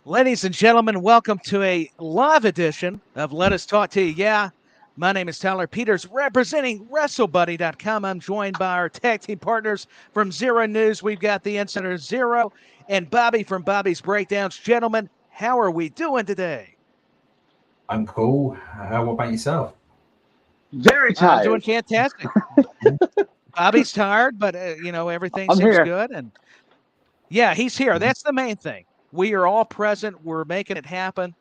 Ladies and gentlemen, welcome to a live edition of Let Us Talk to You. Yeah, my name is Tyler Peters, representing WrestleBuddy.com. I'm joined by our tag team partners from Zero News. We've got the Insider Zero and Bobby from Bobby's Breakdowns. Gentlemen, how are we doing today? I'm cool. What about yourself? Very tired. I'm doing fantastic. Bobby's tired, but, everything seems here. good. And yeah, he's here. That's the main thing. We are all present. We're making it happen.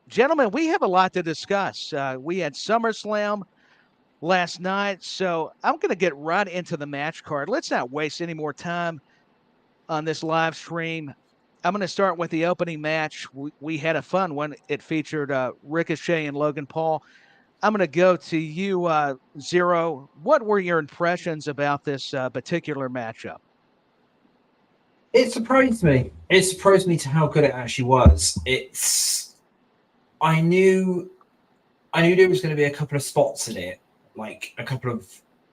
Gentlemen, we have a lot to discuss. We had SummerSlam last night, so I'm going to get right into the match card. Let's not waste any more time on this live stream. I'm going to start with the opening match. We had a fun one. It featured Ricochet and Logan Paul. I'm going to go to you, Zero. What were your impressions about this particular matchup? It surprised me. It surprised me to how good it actually was. I knew there was going to be a couple of spots in it, like a couple of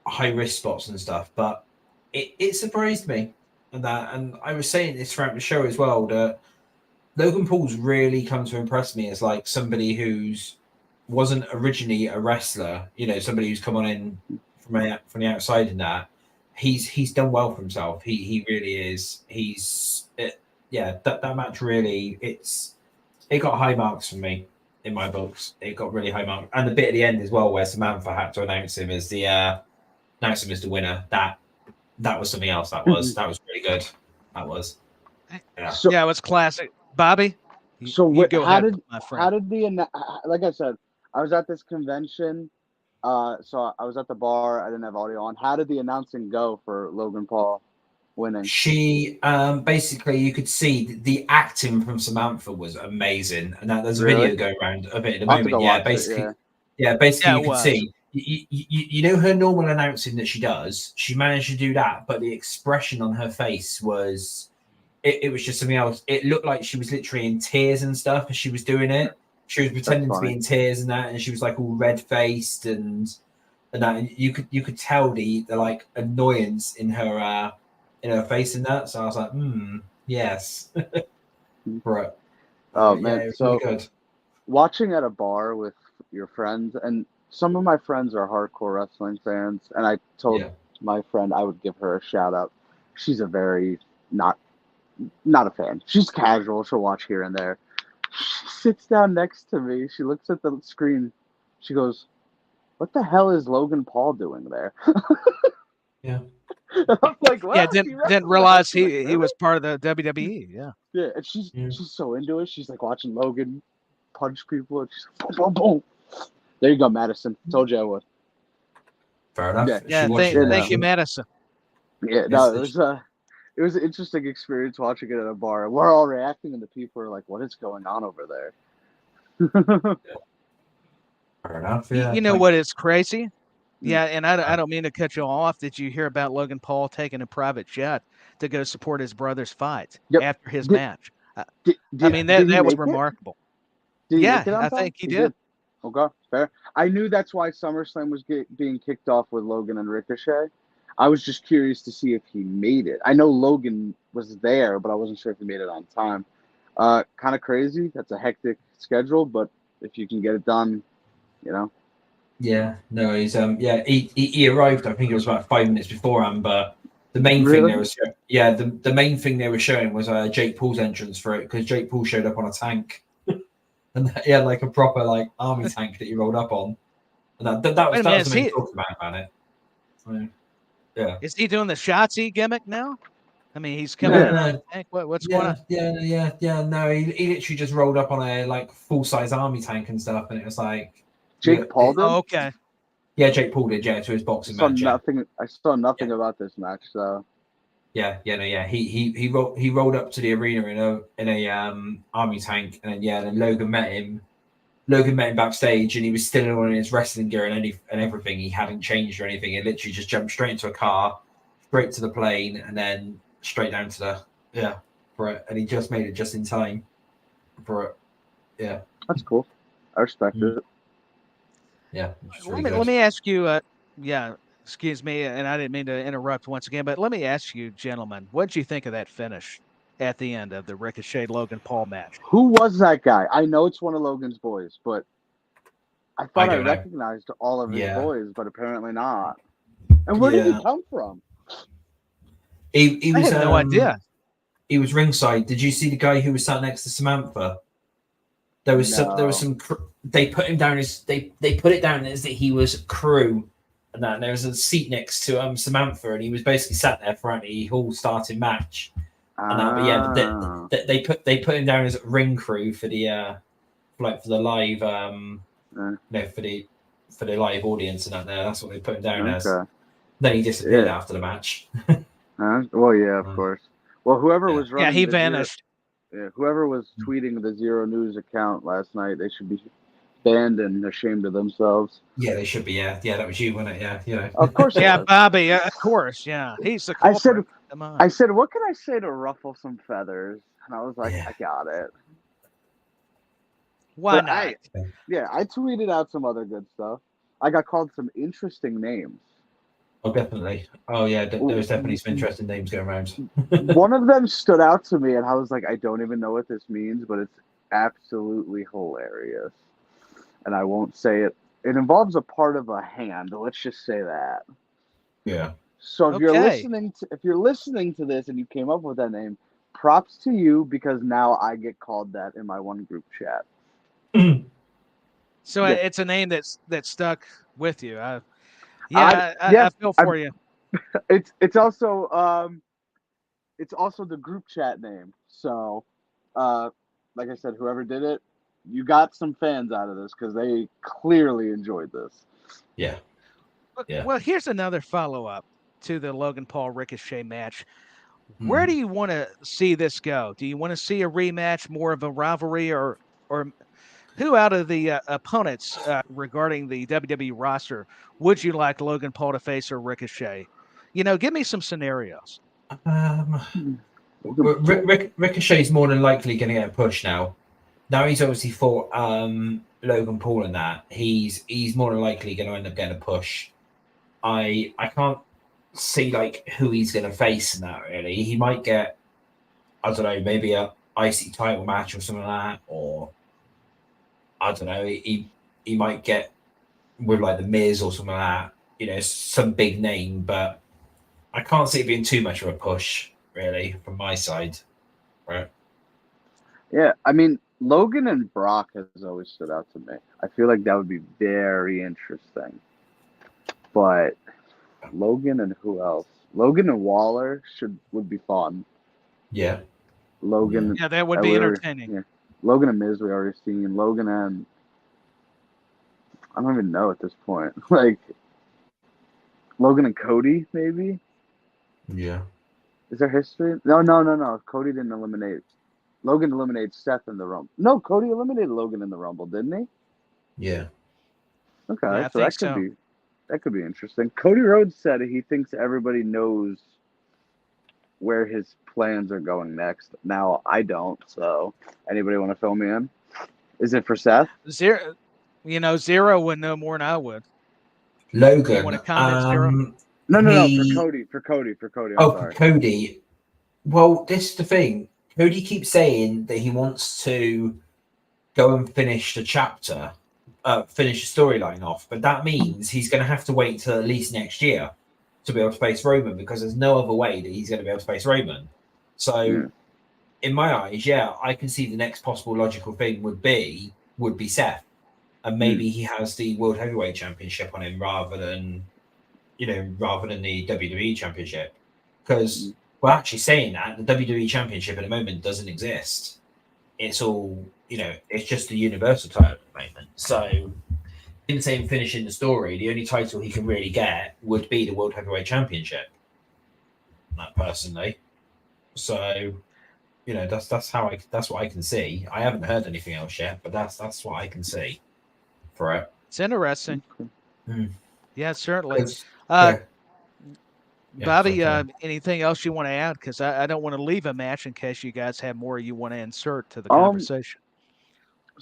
high risk spots and stuff, but it surprised me. And I was saying this throughout the show as well, that Logan Paul's really come to impress me as like somebody who's wasn't originally a wrestler, somebody who's come on in from the outside in that. He's done well for himself. He really is. That match really, it got high marks from me in my books. It got really high marks, and the bit at the end as well where Samantha had to announce him as the winner. That was something else. That was really good. That was. Yeah. It was classic. Bobby. How did like I said, I was at this convention. So I was at the bar. I didn't have audio on. How did the announcing go for Logan Paul winning? She basically, you could see the acting from Samantha was amazing, and there's a video going around a bit at the moment. Yeah, basically, you could see. You know her normal announcing that she does. She managed to do that, but the expression on her face was, it was just something else. It looked like she was literally in tears and stuff as she was doing it. She was pretending to be in tears and that, and she was like all red faced and that. And you could tell the like annoyance in her face and that. So I was like, yes, right. Oh man, yeah, so really good. Watching at a bar with your friends, and some of my friends are hardcore wrestling fans, and I told my friend I would give her a shout out. She's a very not a fan. She's casual. She'll watch here and there. She sits down next to me. She looks at the screen. She goes, "What the hell is Logan Paul doing there?" Yeah. I'm like, well, didn't realize he was part of the WWE. Yeah. Yeah, and she's so into it. She's like watching Logan punch people, and she's like, boom, boom, boom. There you go, Madison. Told you I would. Fair enough. Yeah. Thank you, Madison. Yeah. No, it was an interesting experience watching it at a bar. We're all reacting, and the people are like, "What is going on over there?" Fair enough. Yeah. You know what is crazy? Yeah, and I don't mean to cut you off. Did you hear about Logan Paul taking a private jet to go support his brother's fight after his match? That was remarkable. I think he did. Okay, fair. I knew that's why SummerSlam was being kicked off with Logan and Ricochet. I was just curious to see if he made it. I know Logan was there, but I wasn't sure if he made it on time. Kind of crazy. That's a hectic schedule, but if you can get it done, Yeah, no, he's he arrived. I think it was about 5 minutes beforehand. But the main thing they was the main thing they were showing was Jake Paul's entrance for it, because Jake Paul showed up on a tank, and he had like a proper like army tank that he rolled up on, and that was the main talk about it. So, yeah, is he doing the Shotzi gimmick now? I mean, he's coming in on a tank. What's going on? Yeah. No, he literally just rolled up on a like full size army tank and stuff, and it was like. Jake Paul did? Oh, okay. Yeah, Jake Paul did, to his boxing match. I saw nothing about this match, so. He rolled up to the arena in a army tank, and then Logan met him. Logan met him backstage, and he was still in his wrestling gear and everything. He hadn't changed or anything. He literally just jumped straight into a car, straight to the plane, and then straight down to for it. And he just made it just in time for it. Yeah, that's cool. I respect it. Yeah. Let me ask you. Excuse me, and I didn't mean to interrupt once again, but let me ask you, gentlemen, what did you think of that finish at the end of the Ricochet Logan Paul match? Who was that guy? I know it's one of Logan's boys, but I thought I recognized all of his boys, but apparently not. And where did he come from? He was, I had no idea. He was ringside. Did you see the guy who was sat next to Samantha? There was some. They put him down as they put it down as that he was crew, and that and there was a seat next to Samantha, and he was basically sat there for the whole starting match. And that, but yeah, they put him down as ring crew for the for the live for the live audience and that there. That's what they put him down as. Then he disappeared after the match. Well, yeah, of course. Well, whoever was running, he vanished. Whoever was tweeting the Zero News account last night, they should be banned and ashamed of themselves. Yeah, they should be. Yeah, that was you, wasn't it? Yeah, you know. Of course. Bobby. Of course. Yeah, he's the culprit. I said, what can I say to ruffle some feathers? And I was like, I got it. Why not? I tweeted out some other good stuff. I got called some interesting names. Oh, definitely. Oh, yeah. There was definitely some interesting names going around. One of them stood out to me, and I was like, I don't even know what this means, but it's absolutely hilarious. And I won't say it. It involves a part of a hand. Let's just say that. Yeah. So if you're listening to this and you came up with that name, props to you, because now I get called that in my one group chat. So it's a name that stuck with you. I feel for you. It's also the group chat name. So, like I said, whoever did it, you got some fans out of this because they clearly enjoyed this. Yeah. Well, here's another follow-up to the Logan Paul Ricochet match. Where do you want to see this go? Do you want to see a rematch, more of a rivalry, or who out of the opponents regarding the WWE roster would you like Logan Paul to face or Ricochet? Give me some scenarios. Ricochet's more than likely going to get a push now. Now he's obviously fought Logan Paul in that. He's more than likely going to end up getting a push. I can't see who he's going to face in that, really. He might get, I don't know, maybe a IC title match or something like that, or I don't know, he might get with the Miz or something like that, some big name, but I can't see it being too much of a push, really, from my side. Right? Yeah, I mean, Logan and Brock has always stood out to me. I feel like that would be very interesting. But Logan and who else? Logan and Waller would be fun. Yeah. Logan. Yeah, that would be entertaining. Yeah. Logan and Miz we already seen. Logan and I don't even know at this point. Logan and Cody, maybe? Yeah. Is there history? No. Cody didn't eliminate. Logan eliminated Seth in the Rumble. No, Cody eliminated Logan in the Rumble, didn't he? Yeah. Okay, yeah, that could be interesting. Cody Rhodes said he thinks everybody knows where his plans are going next. Now I don't. So, anybody want to fill me in? Is it for Seth? Zero would know more than I would. Logan. You want to comment, Zero? No. For Cody. I'm sorry. For Cody. Well, this is the thing. Cody keeps saying that he wants to go and finish the chapter, finish the storyline off, but that means he's going to have to wait until at least next year to be able to face Roman, because there's no other way that he's going to be able to face Roman. So, in my eyes, I can see the next possible logical thing would be Seth, and maybe he has the World Heavyweight Championship on him rather than the WWE Championship, because. Well, actually saying that, the WWE Championship at the moment doesn't exist. It's all, it's just the Universal title at the moment. So, in the same finishing the story, the only title he can really get would be the World Heavyweight Championship. That personally. So, that's what I can see. I haven't heard anything else yet, but that's what I can see for it. It's interesting. Yeah, certainly. Bobby, anything else you want to add? Because I don't want to leave a match in case you guys have more you want to insert to the conversation.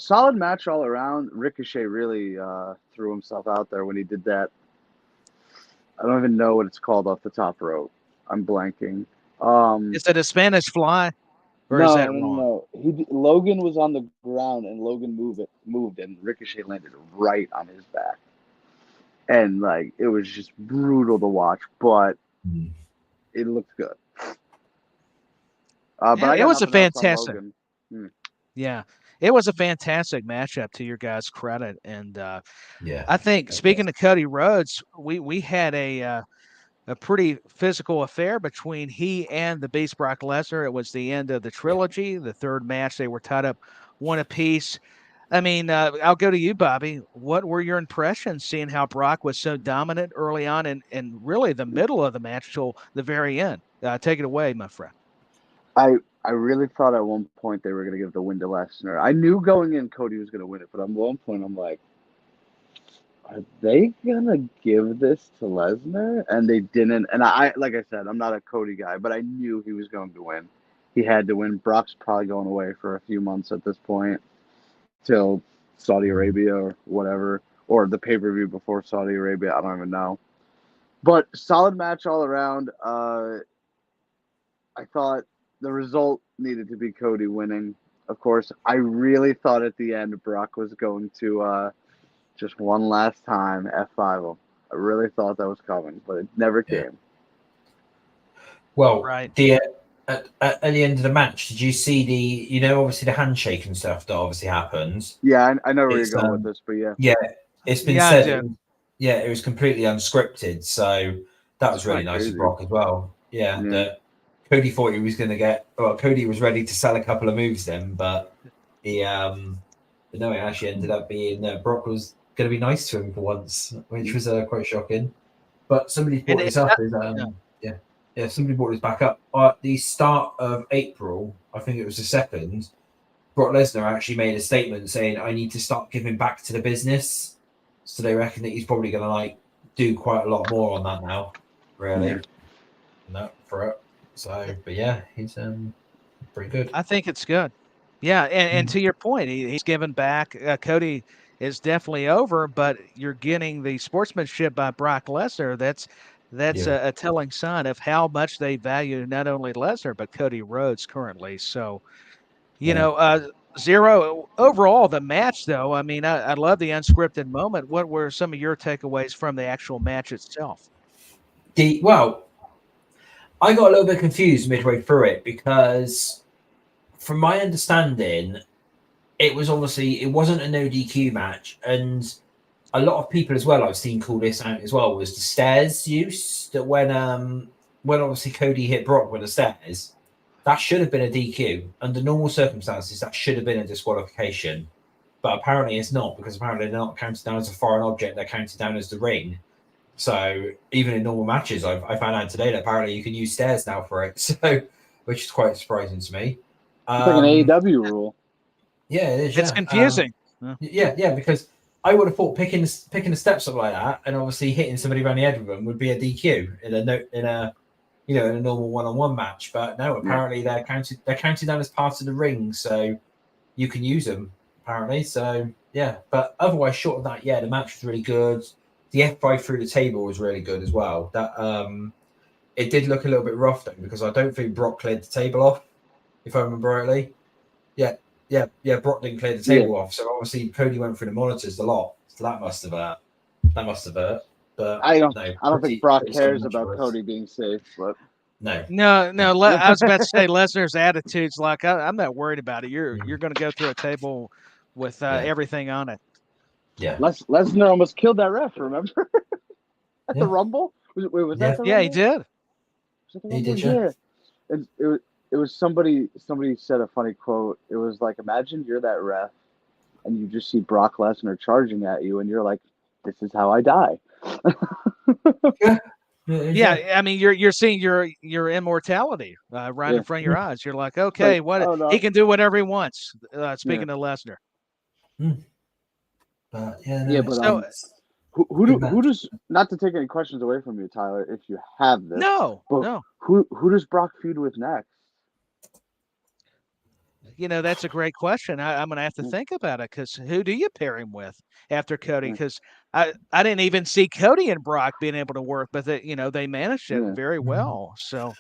solid match all around. Ricochet really threw himself out there when he did that. I don't even know what it's called off the top rope. I'm blanking. Is it a Spanish fly, or is that wrong? No. Logan was on the ground and Logan moved, and Ricochet landed right on his back, and like it was just brutal to watch, but it looked good. But it was a fantastic. Yeah, it was a fantastic matchup to your guys' credit, and I think speaking of Cody Rhodes, we had a pretty physical affair between he and the Beast Brock Lesnar. It was the end of the trilogy. The third match, they were tied up 1 apiece. I mean, I'll go to you, Bobby. What were your impressions seeing how Brock was so dominant early on and really the middle of the match till the very end? Take it away, my friend. I really thought at one point they were going to give the win to Lesnar. I knew going in Cody was going to win it, but at one point I'm like, are they going to give this to Lesnar? And they didn't. And I, like I said, I'm not a Cody guy, but I knew he was going to win. He had to win. Brock's probably going away for a few months at this point till Saudi Arabia or whatever, or the pay-per-view before Saudi Arabia. I don't even know. But solid match all around. I thought the result needed to be Cody winning. Of course, I really thought at the end Brock was going to just one last time F5 him. I really thought that was coming, but it never came. Well, right. At the end of the match, did you see obviously the handshake and stuff that obviously happened? Yeah, I know where you're going with this, but yeah. Yeah, it's been said. It was completely unscripted, so that was really nice of Brock as well. Yeah, that Cody thought he was going to get. Well, Cody was ready to sell a couple of moves then, but he, but no, it actually ended up being Brock was going to be nice to him for once, which was quite shocking. But somebody brought this up. Somebody brought this back up. At the start of April, I think it was the 2nd, Brock Lesnar actually made a statement saying, "I need to start giving back to the business." So they reckon that he's probably going to do quite a lot more on that now. Really, no for it. So, but yeah, he's pretty good. I think it's good. Yeah, and to your point, he's given back. Cody is definitely over, but you're getting the sportsmanship by Brock Lesnar. That's a telling sign of how much they value not only Lesnar but Cody Rhodes currently. So, Zero overall the match though. I mean, I love the unscripted moment. What were some of your takeaways from the actual match itself? Well, I got a little bit confused midway through it because, from my understanding, it wasn't a no DQ match, and a lot of people as well I've seen call this out as well was the stairs use that when obviously Cody hit Brock with the stairs, that should have been a DQ under normal circumstances. That should have been a disqualification, but apparently it's not because apparently they're not counted down as a foreign object; they're counted down as the ring. So even in normal matches, I found out today that apparently you can use stairs now for it. So, which is quite surprising to me. It's like an AEW rule. Yeah, it is. It's confusing. Yeah, because I would have thought picking the steps up like that and obviously hitting somebody around the head with them would be a DQ in a normal one-on-one match. But no, apparently they're counted down as part of the ring, so you can use them apparently. So yeah, but otherwise, short of that, the match was really good. The F5 through the table was really good as well. That it did look a little bit rough though because I don't think Brock cleared the table off, if I remember rightly. Yeah. Brock didn't clear the table off, so obviously Cody went through the monitors a lot. So that must have hurt. But I don't think Brock cares about Cody being safe, but no. I was about to say Lesnar's attitude's like I'm not worried about it. You're going to go through a table with everything on it. Yeah, Lesnar almost killed that ref. Remember at the Rumble? Was that the Rumble? Yeah, he did. He did. Yeah. It was somebody said a funny quote. It was like, imagine you're that ref, and you just see Brock Lesnar charging at you, and you're like, this is how I die. Yeah, I mean, you're seeing your immortality right in front of your eyes. You're like, okay, he can do whatever he wants. Speaking of Lesnar. Who does, not to take any questions away from you, Tyler, if you have this. No. Who does Brock feud with next? That's a great question. I'm going to have to think about it because who do you pair him with after Cody? Because I didn't even see Cody and Brock being able to work, but they managed it very well. So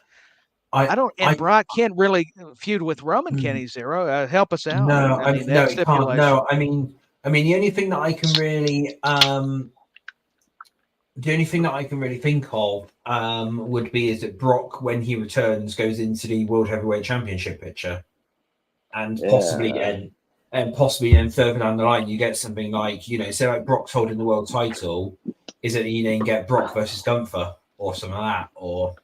I don't. And Brock can't really feud with Roman, can he? Zero, help us out. No, I mean, no, that he can't. stipulation. No, I mean, the only thing that I can really, think of would be is that Brock, when he returns, goes into the World Heavyweight Championship picture, and possibly then further down the line, you get something like, say like Brock's holding the world title, is it you then get Brock versus Gunther or something like that, or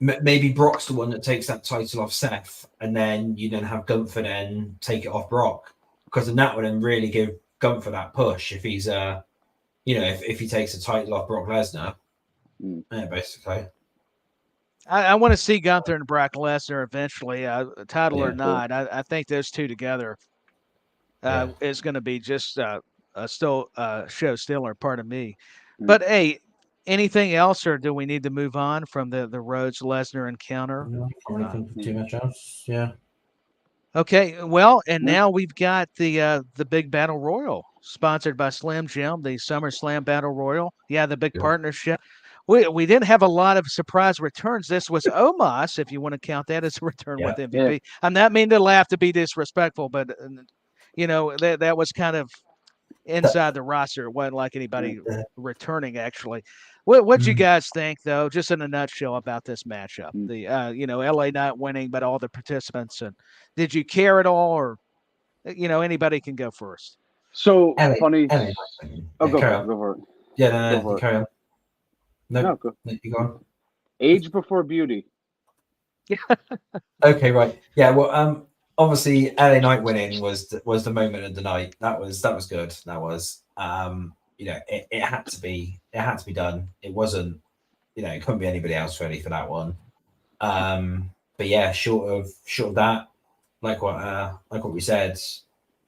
maybe Brock's the one that takes that title off Seth, and then you then have Gunther then take it off Brock, because then that would then really give Gunther that push if he's if he takes the title off Brock Lesnar. Yeah, basically. I want to see Gunther and Brock Lesnar eventually, title or not. I think those two together is going to be just a show stealer, pardon me. But hey, anything else, or do we need to move on from the Rhodes Lesnar encounter? No, I don't think too much else. Yeah. Okay, well, and now we've got the big battle royal sponsored by Slim Jim, the SummerSlam Battle Royal. Yeah, the big partnership. We didn't have a lot of surprise returns. This was Omos, if you want to count that as a return with MVP. I'm not meaning to laugh to be disrespectful, but that was kind of inside the roster. It wasn't like anybody returning actually. What'd you guys think, though, just in a nutshell, about this matchup? The LA not winning, but all the participants, and did you care at all, or anybody can go first? So Ellie, funny. Ellie. Go for it. Yeah, no, carry on. No, go. You go on. Age before beauty. Yeah. Okay, right. Yeah, well, obviously LA Knight winning was the moment of the night. That was good. That was it had to be done. It wasn't, it couldn't be anybody else ready for that one. But yeah, short of that, like what we said,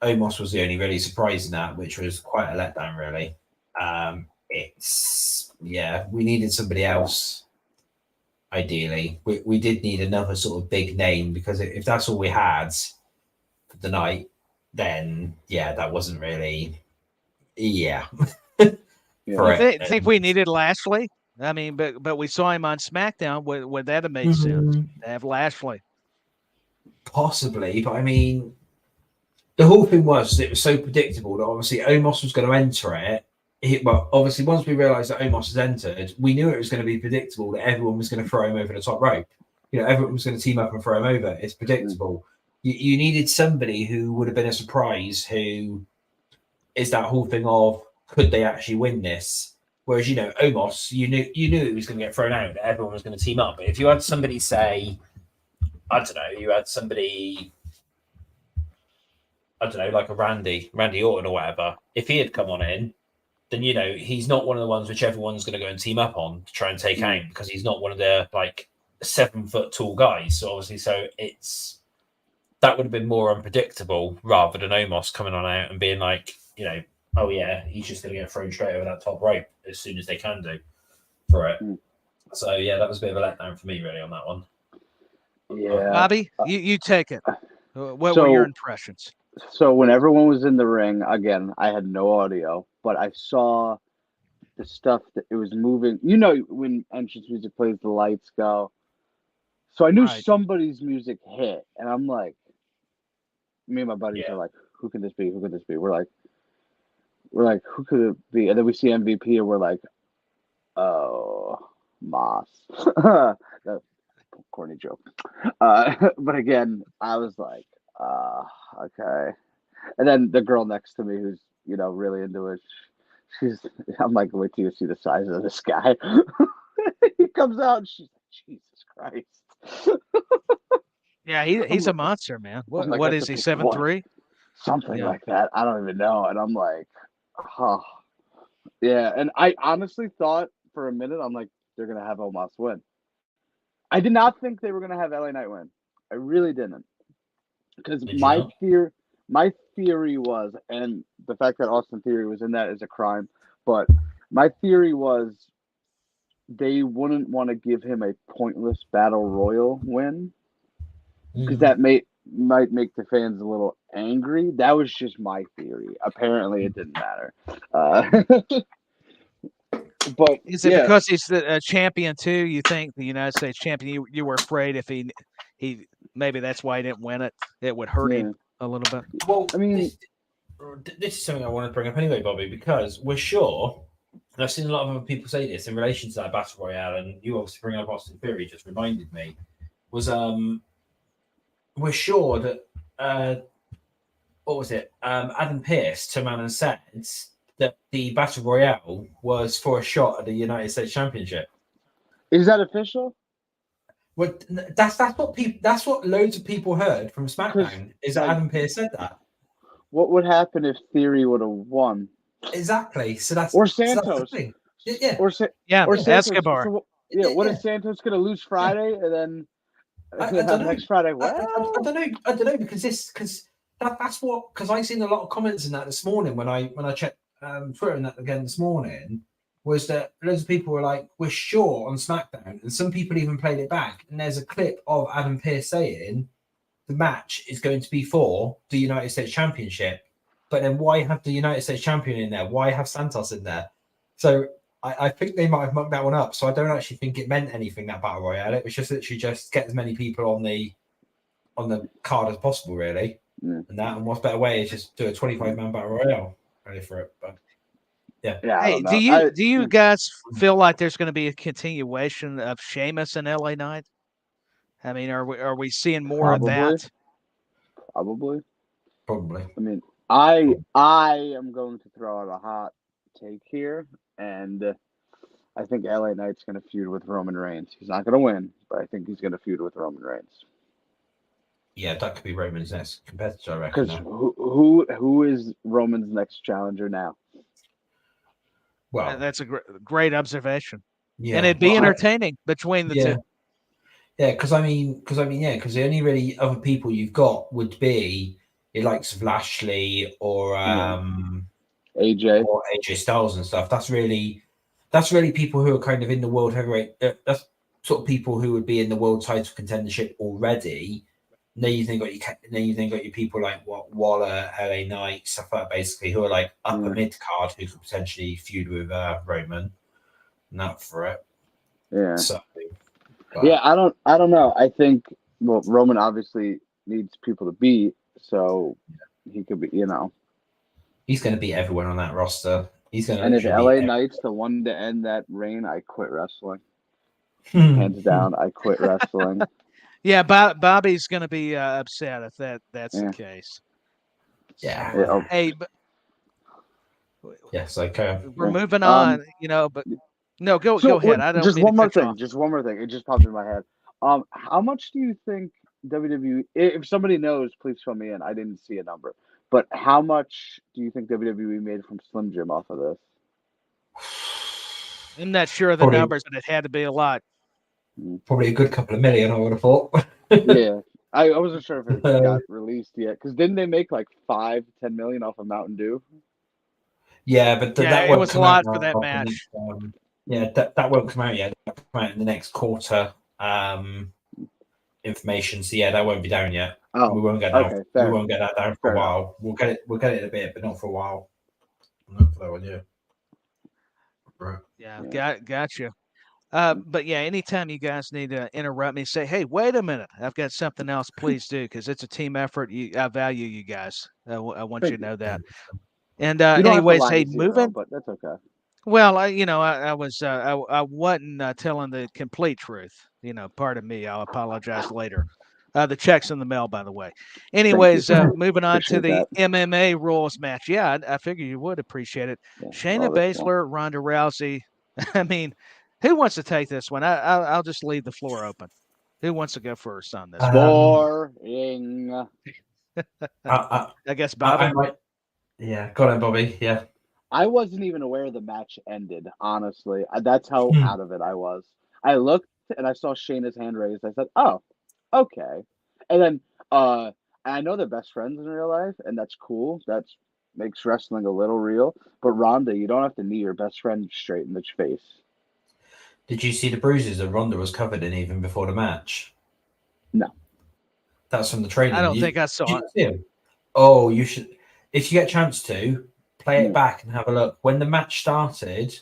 Omos was the only really surprise in that, which was quite a letdown, really. We needed somebody else. Ideally, we did need another sort of big name, because if that's all we had for the night, then that wasn't really think we needed Lashley? I mean, but we saw him on SmackDown. Would that have made sense to have Lashley? Possibly, but I mean, the whole thing was it was so predictable that obviously Omos was going to enter it. Obviously, once we realised that Omos has entered, we knew it was going to be predictable that everyone was going to throw him over the top rope. Everyone was going to team up and throw him over. It's predictable. You needed somebody who would have been a surprise, who is that whole thing of, could they actually win this? Whereas, Omos, you knew he was going to get thrown out, everyone was going to team up. But if you had somebody, say, I don't know, like a Randy Orton or whatever, if he had come on in, then he's not one of the ones which everyone's going to go and team up on to try and take out, because he's not one of the 7 foot tall guys. So obviously, that would have been more unpredictable, rather than Omos coming on out and being like, oh yeah, he's just going to get thrown straight over that top rope as soon as they can do for it. So yeah, that was a bit of a letdown for me, really, on that one. Yeah, Bobby, you take it. What were your impressions? So when everyone was in the ring, again, I had no audio, but I saw the stuff that it was moving. When entrance music plays, the lights go. So I knew somebody's music hit, and I'm like, me and my buddies are like, who can this be? Who could this be? We're like, who could it be? And then we see MVP, and we're like, oh, Moss. That's a corny joke. But again, I was like, okay. And then the girl next to me, who's really into it, I'm like, wait till you see the size of this guy. He comes out, and she's like, Jesus Christ. Yeah, he's a monster, man. What is he, 7'3"? Something like that. I don't even know. And I'm like, oh. Yeah, and I honestly thought for a minute, I'm like, they're going to have Omos win. I did not think they were going to have LA Knight win. I really didn't. Because my theory was, and the fact that Austin Theory was in that is a crime, but my theory was they wouldn't want to give him a pointless battle royal win. because that might make the fans a little angry. That was just my theory. Apparently, it didn't matter. But is it because he's a champion too? You think the United States champion? You were afraid if he maybe that's why he didn't win it. It would hurt him a little bit. Well, I mean, this is something I want to bring up anyway, Bobby, because we're sure. And I've seen a lot of other people say this in relation to that battle royale, and you obviously bring up Austin Theory just reminded me. Was we're sure that what was it? Adam Pearce turned around and said that the battle royale was for a shot at the United States Championship. Is that official? Well, that's what loads of people heard from SmackDown. Is that Adam Pearce said that? What would happen if Theory would have won? Exactly. So that's or Santos. So that's the thing. Yeah. Or Santos. Escobar. So, what is Santos going to lose Friday and then next Friday? What? I don't know because that's what because I've seen a lot of comments in that this morning when I checked Twitter and that again this morning was that loads of people were like, we're sure on SmackDown, and some people even played it back. And there's a clip of Adam Pearce saying the match is going to be for the United States Championship. But then why have the United States champion in there? Why have Santos in there? So I think they might have mucked that one up. So I don't actually think it meant anything, that battle royale. It was just literally just get as many people on the card as possible, really. Yeah. And what's better way is just do a 25-man battle royale. Ready for it, but yeah. Hey, do you guys feel like there's going to be a continuation of Sheamus and LA Knight? I mean, are we seeing more of that? Probably. I mean, I am going to throw out a hot take here, and I think LA Knight's going to feud with Roman Reigns. He's not going to win, but I think he's going to feud with Roman Reigns. Yeah, that could be Roman's next competitor, I reckon. Because who is Roman's next challenger now? Well, that's a great observation. Yeah, and it'd be entertaining between the two. Yeah, because the only really other people you've got would be the likes of Lashley or AJ Styles and stuff. That's really people who are kind of in the world heavyweight. That's sort of people who would be in the world title contendership already. Then you think got your people like Waller, LA Knight, stuff like that, basically, who are like upper mid card who could potentially feud with Roman. Not for it. Yeah. So, yeah, I don't know. I think Roman obviously needs people to beat, so he could be, he's going to beat everyone on that roster. He's going to. And if LA Knight's the one to end that reign, I quit wrestling. Hands down, I quit wrestling. Yeah, Bobby's going to be upset if that's the case. Yeah. Hey, yes, okay. We're moving on, but no, go ahead. I don't. Just one more thing. Just one more thing. It just popped in my head. How much do you think WWE? If somebody knows, please fill me in. I didn't see a number, but how much do you think WWE made from Slim Jim off of this? I'm not sure of the numbers, but it had to be a lot. Probably a good couple of million, I would have thought. Yeah, I wasn't sure if it got released yet, because didn't they make like 5-10 million off of Mountain Dew? Yeah, but that it was a lot for that match. That won't come out yet. That'll come out in the next quarter. Information. So yeah, that won't be down yet. Oh, we won't get that. Okay, we won't get that down for a while. We'll get it in a bit, but not for a while. Not for that one, yeah. Right. Yeah, gotcha. But yeah, anytime you guys need to interrupt me, say, "Hey, wait a minute, I've got something else." Please do, because it's a team effort. I value you guys. I want you to know that. And anyways, hey, moving. But that's okay. Well, I wasn't telling the complete truth. Pardon me. I'll apologize later. The check's in the mail, by the way. Anyways, moving on to the MMA rules match. Yeah, I figure you would appreciate it. Yeah, Shayna Baszler, Ronda Rousey. I mean, who wants to take this one? I'll just leave the floor open. Who wants to go first on this? Boring. I guess Bobby. Yeah, go on, Bobby. Yeah. I wasn't even aware the match ended, honestly. That's how out of it I was. I looked and I saw Shayna's hand raised. I said, oh, okay. And then I know they're best friends in real life, and that's cool. That makes wrestling a little real. But Ronda, you don't have to knee your best friend straight in the face. Did you see the bruises that Ronda was covered in even before the match? No. That's from the training. I don't think I saw it. Oh, you should. If you get a chance to play it back and have a look. When the match started,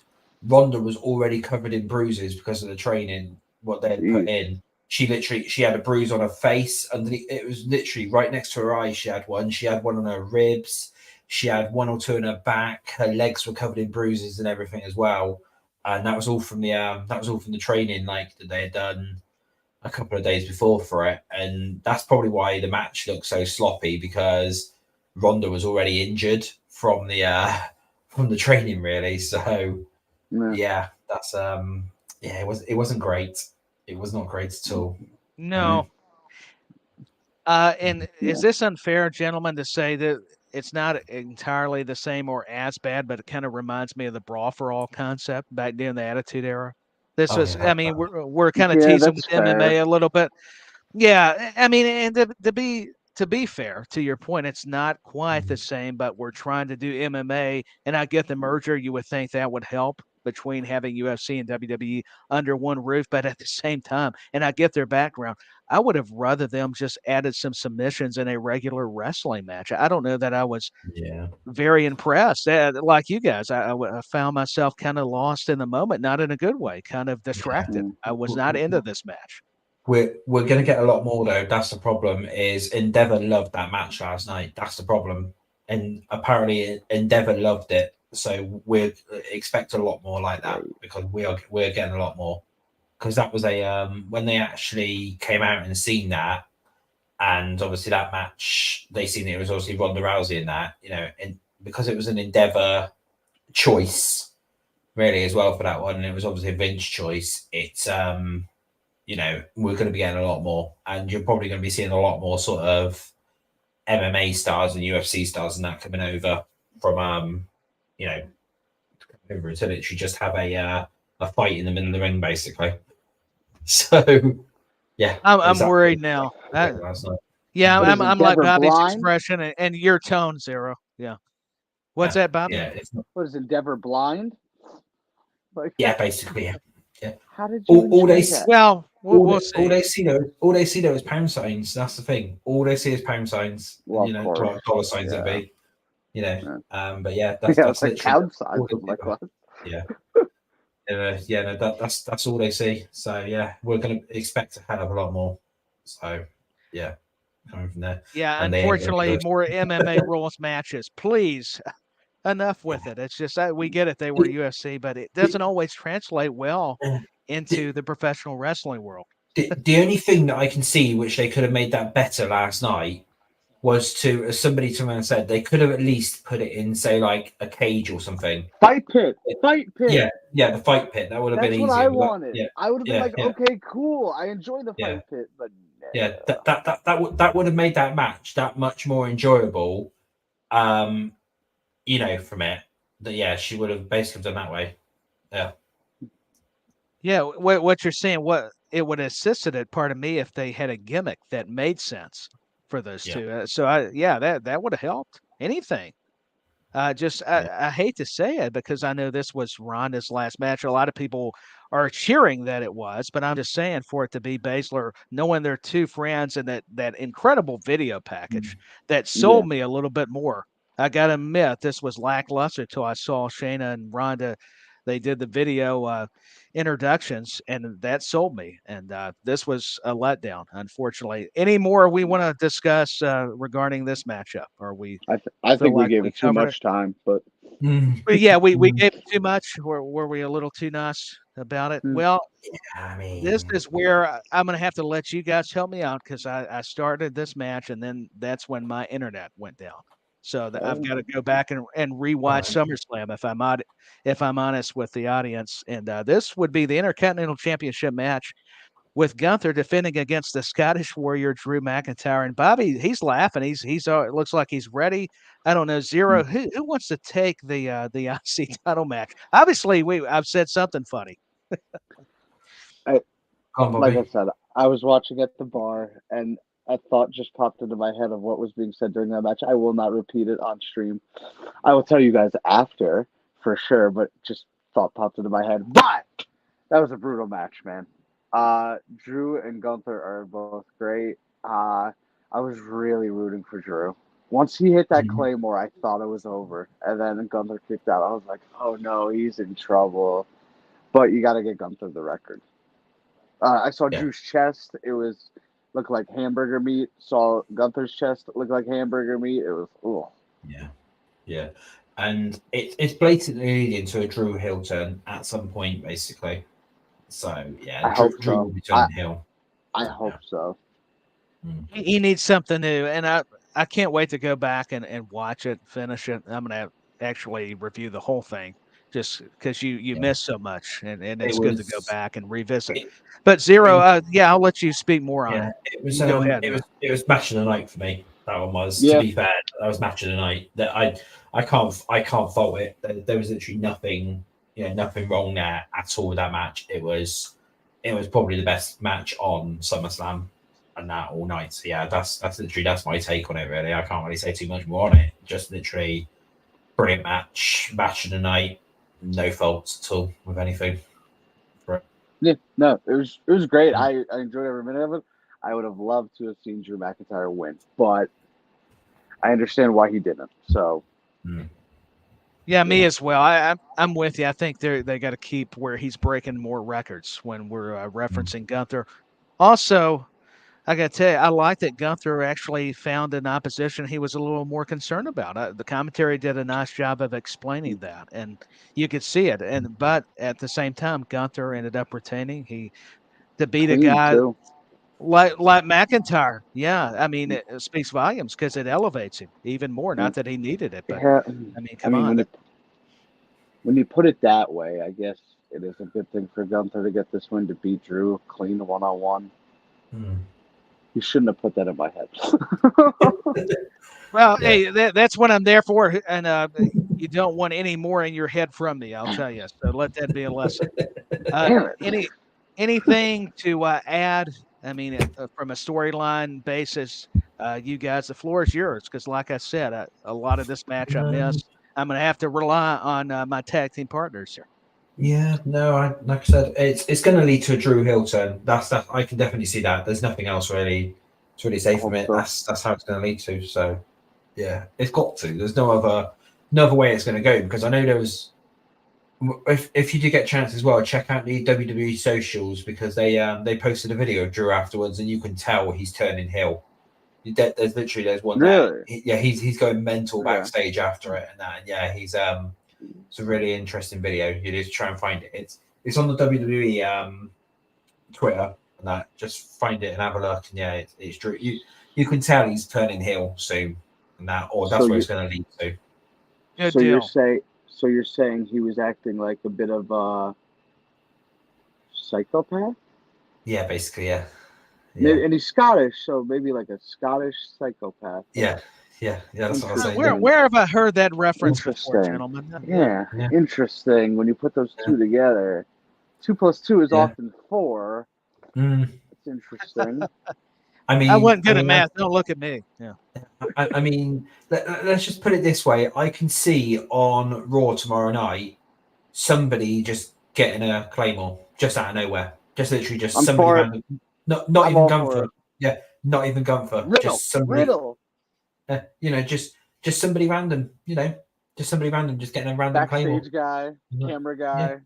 Ronda was already covered in bruises because of the training. What they had put in. She had a bruise on her face underneath. It was literally right next to her eyes. She had one. She had one on her ribs. She had one or two in her back. Her legs were covered in bruises and everything as well. And that was all from the training like that they had done a couple of days before for it. And that's probably why the match looked so sloppy, because Ronda was already injured from the training, really. So that's it wasn't great. It was not great at all. No. And is this unfair, gentlemen, to say that it's not entirely the same or as bad, but it kind of reminds me of the Brawl for All concept back during the Attitude Era? This was, I mean, we're kind of teasing with MMA a little bit. Yeah, I mean, and to be fair to your point, it's not quite the same, but we're trying to do MMA, and I get the merger. You would think that would help between having UFC and WWE under one roof, but at the same time, and I get their background, I would have rather them just added some submissions in a regular wrestling match. I don't know that I was very impressed. Like you guys, I found myself kind of lost in the moment, not in a good way, kind of distracted. I was not into this match. We're going to get a lot more though. That's the problem. Is Endeavor loved that match last night? That's the problem, and apparently Endeavor loved it. So we expect a lot more like that, because we're getting a lot more, because that was a when they actually came out and seen that, and obviously that match they seen it was obviously Ronda Rousey in that, and because it was an Endeavor choice really as well for that one, and it was obviously a Vince choice. It's we're going to be getting a lot more, and you're probably going to be seeing a lot more sort of MMA stars and UFC stars and that coming over from, over to literally just have a fight in the middle of the ring, basically. So, yeah, I'm worried now. Yeah, I'm like Bobby's expression and your tone, Zero. Yeah. What's that, Bobby? Yeah, what is Endeavor blind? Like, basically, yeah. Yeah. How did you all they that? Well, we'll see. All they see though is pound signs. That's the thing. All they see is pound signs. Well, dollar signs it'd be. But yeah, that's like pound signs. Like what? Yeah. That's all they see. So yeah, we're going to expect a hell of a lot more. So yeah, coming from there. Yeah, and unfortunately, more MMA rules matches, please. Enough with it. It's just we get it. They were UFC, but it doesn't always translate well into the professional wrestling world. The only thing that I can see which they could have made that better last night was to, as somebody to me said, they could have at least put it in, say, like a cage or something. Fight pit. Yeah, the fight pit. That would have been easier. That's what I wanted. I would have been like, okay, cool. I enjoy the fight pit, but that would have made that match that much more enjoyable. From it, that she would have basically done that way. Yeah, what you're saying, what it would have assisted it, pardon me, if they had a gimmick that made sense for those two. That would have helped. Anything. I hate to say it because I know this was Ronda's last match. A lot of people are cheering that it was, but I'm just saying for it to be Baszler, knowing they're two friends and that incredible video package that sold me a little bit more. I got to admit, this was lackluster till I saw Shayna and Ronda. They did the video introductions, and that sold me. And this was a letdown, unfortunately. Any more we want to discuss regarding this matchup? Or I think we gave it too much time, but yeah, we gave it too much. Were we a little too nice about it? Well, this is where I'm going to have to let you guys help me out because I started this match, and then that's when my internet went down. So I've got to go back and rewatch SummerSlam if I'm honest with the audience. And this would be the Intercontinental Championship match with Gunther defending against the Scottish Warrior Drew McIntyre. And Bobby, he's laughing. He's it looks like he's ready. I don't know, Zero. Who wants to take the IC title match? Obviously, I've said something funny. Like I said, I was watching at the bar and a thought just popped into my head of what was being said during that match. I will not repeat it on stream. I will tell you guys after for sure, but just thought popped into my head. But that was a brutal match, man. Drew and Gunther are both great. I I was really rooting for Drew. Once he hit that Claymore, I thought it was over. And then Gunther kicked out. I was like, oh no, he's in trouble. But you got to get Gunther the record. I saw Drew's chest. It looked like hamburger meat. Saw Gunther's chest look like hamburger meat. It was, oh. Yeah. And it's blatantly leading to a Drew heel turn at some point, basically. So, yeah, I hope Drew so. will be turning heel. I hope so. He needs something new, and I can't wait to go back and watch it, finish it. I'm going to actually review the whole thing just because you miss so much, and it's good to go back and revisit. But Zero, I'll let you speak more on it. It was go ahead. It was match of the night for me. That one was. To be fair, that was match of the night. That I can't fault it. There was literally nothing wrong there at all with that match. It was probably the best match on SummerSlam and that all night. So yeah, that's my take on it. Really, I can't really say too much more on it. Just literally brilliant match of the night. No faults at all with anything. Yeah, no, it was great. I enjoyed every minute of it. I would have loved to have seen Drew McIntyre win, but I understand why he didn't. So, yeah, me as well. I'm with you. I think they got to keep where he's breaking more records when we're referencing Gunther. Also, I got to tell you, I like that Gunther actually found an opposition he was a little more concerned about. The commentary did a nice job of explaining that, and you could see it. But at the same time, Gunther ended up retaining. To beat a guy like McIntyre. Yeah, I mean, it speaks volumes because it elevates him even more. Not that he needed it, but I mean, come on. When you put it that way, I guess it is a good thing for Gunther to get this win to beat Drew clean 1-on-1. You shouldn't have put that in my head. Well, hey, that's what I'm there for, and you don't want any more in your head from me, I'll tell you. So let that be a lesson. Anything to add? I mean, from a storyline basis, you guys, the floor is yours. Because, like I said, a lot of this match I missed. I'm going to have to rely on my tag team partners here. Yeah, no, like I said, it's going to lead to a Drew heel turn. That's I can definitely see that. There's nothing else really to really say from it. So. That's how it's going to lead to. So, yeah, it's got to. There's no other way it's going to go, because I know there was. If you do get a chance as well, check out the WWE socials, because they posted a video of Drew afterwards, and you can tell he's turning heel. There's one there. He's going mental backstage after it and that. And yeah, he's it's a really interesting video. You need to try and find it. It's on the WWE Twitter and that. Just find it and have a look. And yeah, it's Drew. You can tell he's turning heel soon, and that, or that's where it's going to lead to. Good deal. So you're saying he was acting like a bit of a psychopath? Yeah, basically, yeah. And he's Scottish, so maybe like a Scottish psychopath. Yeah. That's what I was saying. Where have I heard that reference before, gentlemen? Yeah, interesting. When you put those two together, 2 + 2 is often 4. It's interesting. I wasn't good at math. Don't look at me. Yeah. I mean, let's just put it this way. I can see on Raw tomorrow night somebody just getting a Claymore just out of nowhere. Just literally just somebody random. Not even Gunther. Yeah, not even Gunther. Just somebody. Just somebody random. Just somebody random, just getting a random Claymore. Backstage guy, camera guy. Yeah.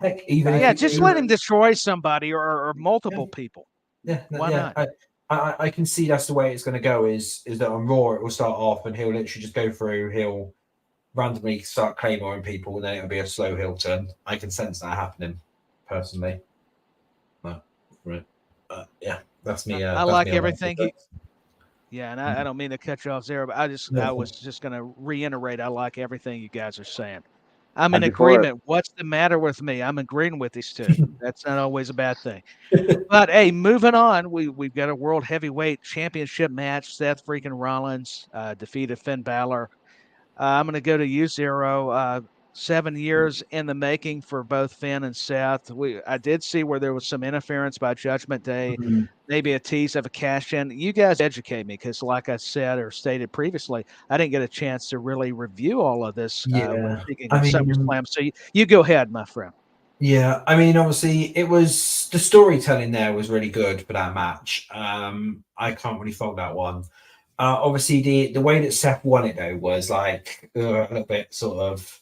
Heck, even just let him destroy somebody or multiple people. Yeah, why not? I can see that's the way it's going to go. Is that on Raw it will start off and he'll literally just go through. He'll randomly start claymoring people, and then it'll be a slow heel turn. I can sense that happening personally. Yeah, that's me. I like everything. And I don't mean to cut you off, Zero, but I was just going to reiterate. I like everything you guys are saying. I'm in agreement. What's the matter with me? I'm agreeing with these two. That's not always a bad thing. But hey, moving on, we've got a World Heavyweight Championship match. Seth freaking Rollins defeated Finn Balor. I'm going to go to you, Zero. 7 years in the making for both Finn and Seth. I did see where there was some interference by Judgment Day, maybe a tease of a cash-in. You guys educate me, because like I said or stated previously, I didn't get a chance to really review all of this. SummerSlam. So you go ahead, my friend. Yeah, I mean, obviously, it was the storytelling there was really good for that match. I can't really fault that one. Obviously, the way that Seth won it though was like a little bit sort of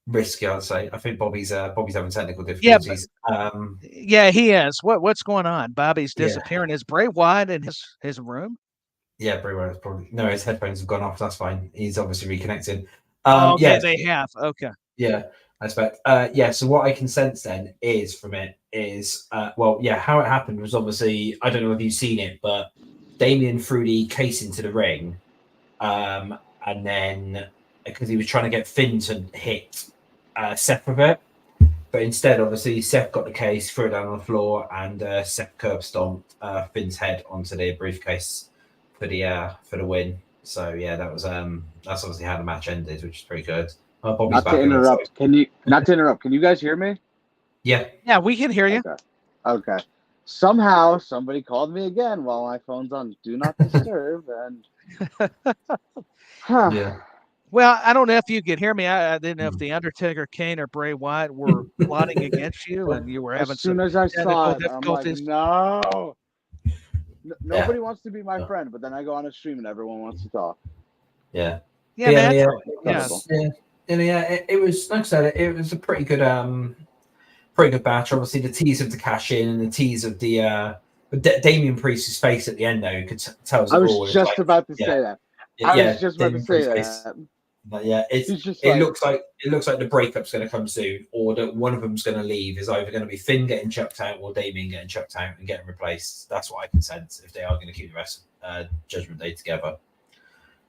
risky, I'd say. I think Bobby's having technical difficulties. Yeah, he is. What's going on? Bobby's disappearing. Yeah. Is Bray Wyatt in his room? Yeah, Bray Wyatt's probably his headphones have gone off. That's fine. He's obviously reconnected. Okay, Yes. they have. Okay. Yeah, I expect. Yeah, so what I can sense then is from it is how it happened was obviously, I don't know if you've seen it, but Damien threw the case into the ring, and then because he was trying to get Finn to hit Seth with it, but instead, obviously, Seth got the case, threw it down on the floor, and Seth curb stomped Finn's head onto the briefcase for the win. So yeah, that's obviously how the match ended, which is pretty good. Bobby's not back to interrupt. Can you guys hear me? Yeah, we can hear you. Okay. Somehow somebody called me again while my phone's on Do Not Disturb, and yeah. Well, I don't know if you could hear me. I didn't know if the Undertaker, Kane, or Bray Wyatt were plotting against you, and you were having some as I saw it, difficulties. I'm like, no. Nobody wants to be my friend, but then I go on a stream and everyone wants to talk. Yeah. Yeah, yeah, it was, like I said, it was a pretty good batch. Obviously, the tease of the cash in and the tease of the Damian Priest's face at the end, though, could tell us. I was just about to say that. I was just about to say that. But yeah, it looks like the breakup's going to come soon, or that one of them's going to leave. Is either going to be Finn getting chucked out or Damien getting chucked out and getting replaced. That's what I can sense if they are going to keep the rest of Judgment Day together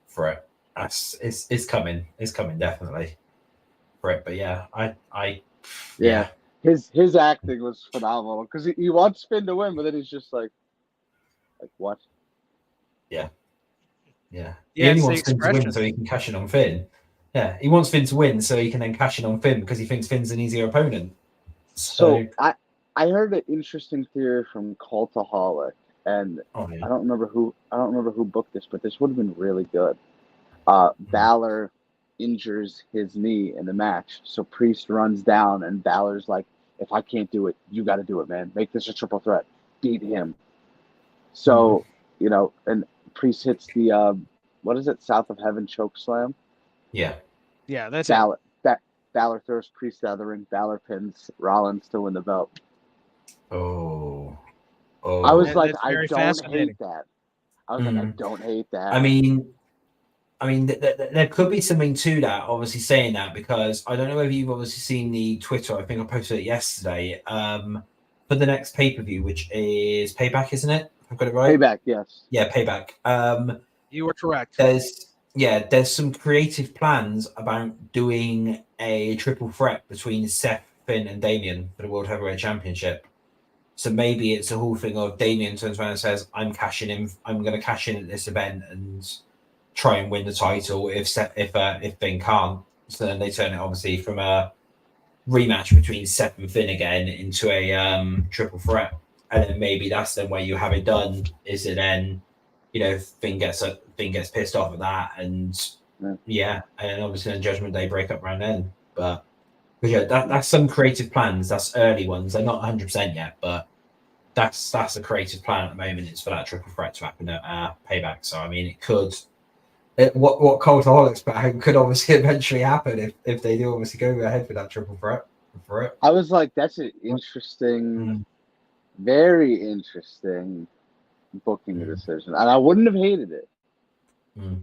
for it. It's coming. It's coming definitely for it. But yeah, yeah. His acting was phenomenal because he wants Finn to win, but then he's just like what? Yeah. He only wants Finn to win so he can cash in on Finn. Yeah, he wants Finn to win so he can then cash in on Finn because he thinks Finn's an easier opponent. So I heard an interesting theory from Cultaholic, and I don't remember who booked this, but this would have been really good. Balor injures his knee in the match, so Priest runs down, and Balor's like, "If I can't do it, you got to do it, man. Make this a triple threat. Beat him." So and Priest hits the what is it? South of Heaven choke slam. Yeah, that's Balor. Balor throws Priest out of the ring. Balor pins Rollins to win the belt. Oh. I was like, I don't hate that. I was like, I don't hate that. I mean, there could be something to that. Obviously, saying that because I don't know if you've obviously seen the Twitter. I think I posted it yesterday. For the next pay-per-view, which is Payback, isn't it? I've got it right. Payback, yes. Yeah, Payback. You were correct. There's some creative plans about doing a triple threat between Seth, Finn, and Damien for the World Heavyweight Championship. So maybe it's a whole thing of Damien turns around and says, "I'm cashing in. I'm going to cash in at this event and try and win the title if Finn can't." So then they turn it obviously from a rematch between Seth and Finn again into a triple threat, and then maybe that's then where you have it done. Is it then, Finn gets pissed off at that, and and obviously then Judgment Day break up around then. But yeah, that's some creative plans. That's early ones. They're not 100% yet, but that's a creative plan at the moment. It's for that triple threat to happen at Payback. So I mean, it could. What Cultaholics but could obviously eventually happen if they do obviously go ahead with that triple threat for it. I was like, that's an interesting, very interesting booking decision, and I wouldn't have hated it. I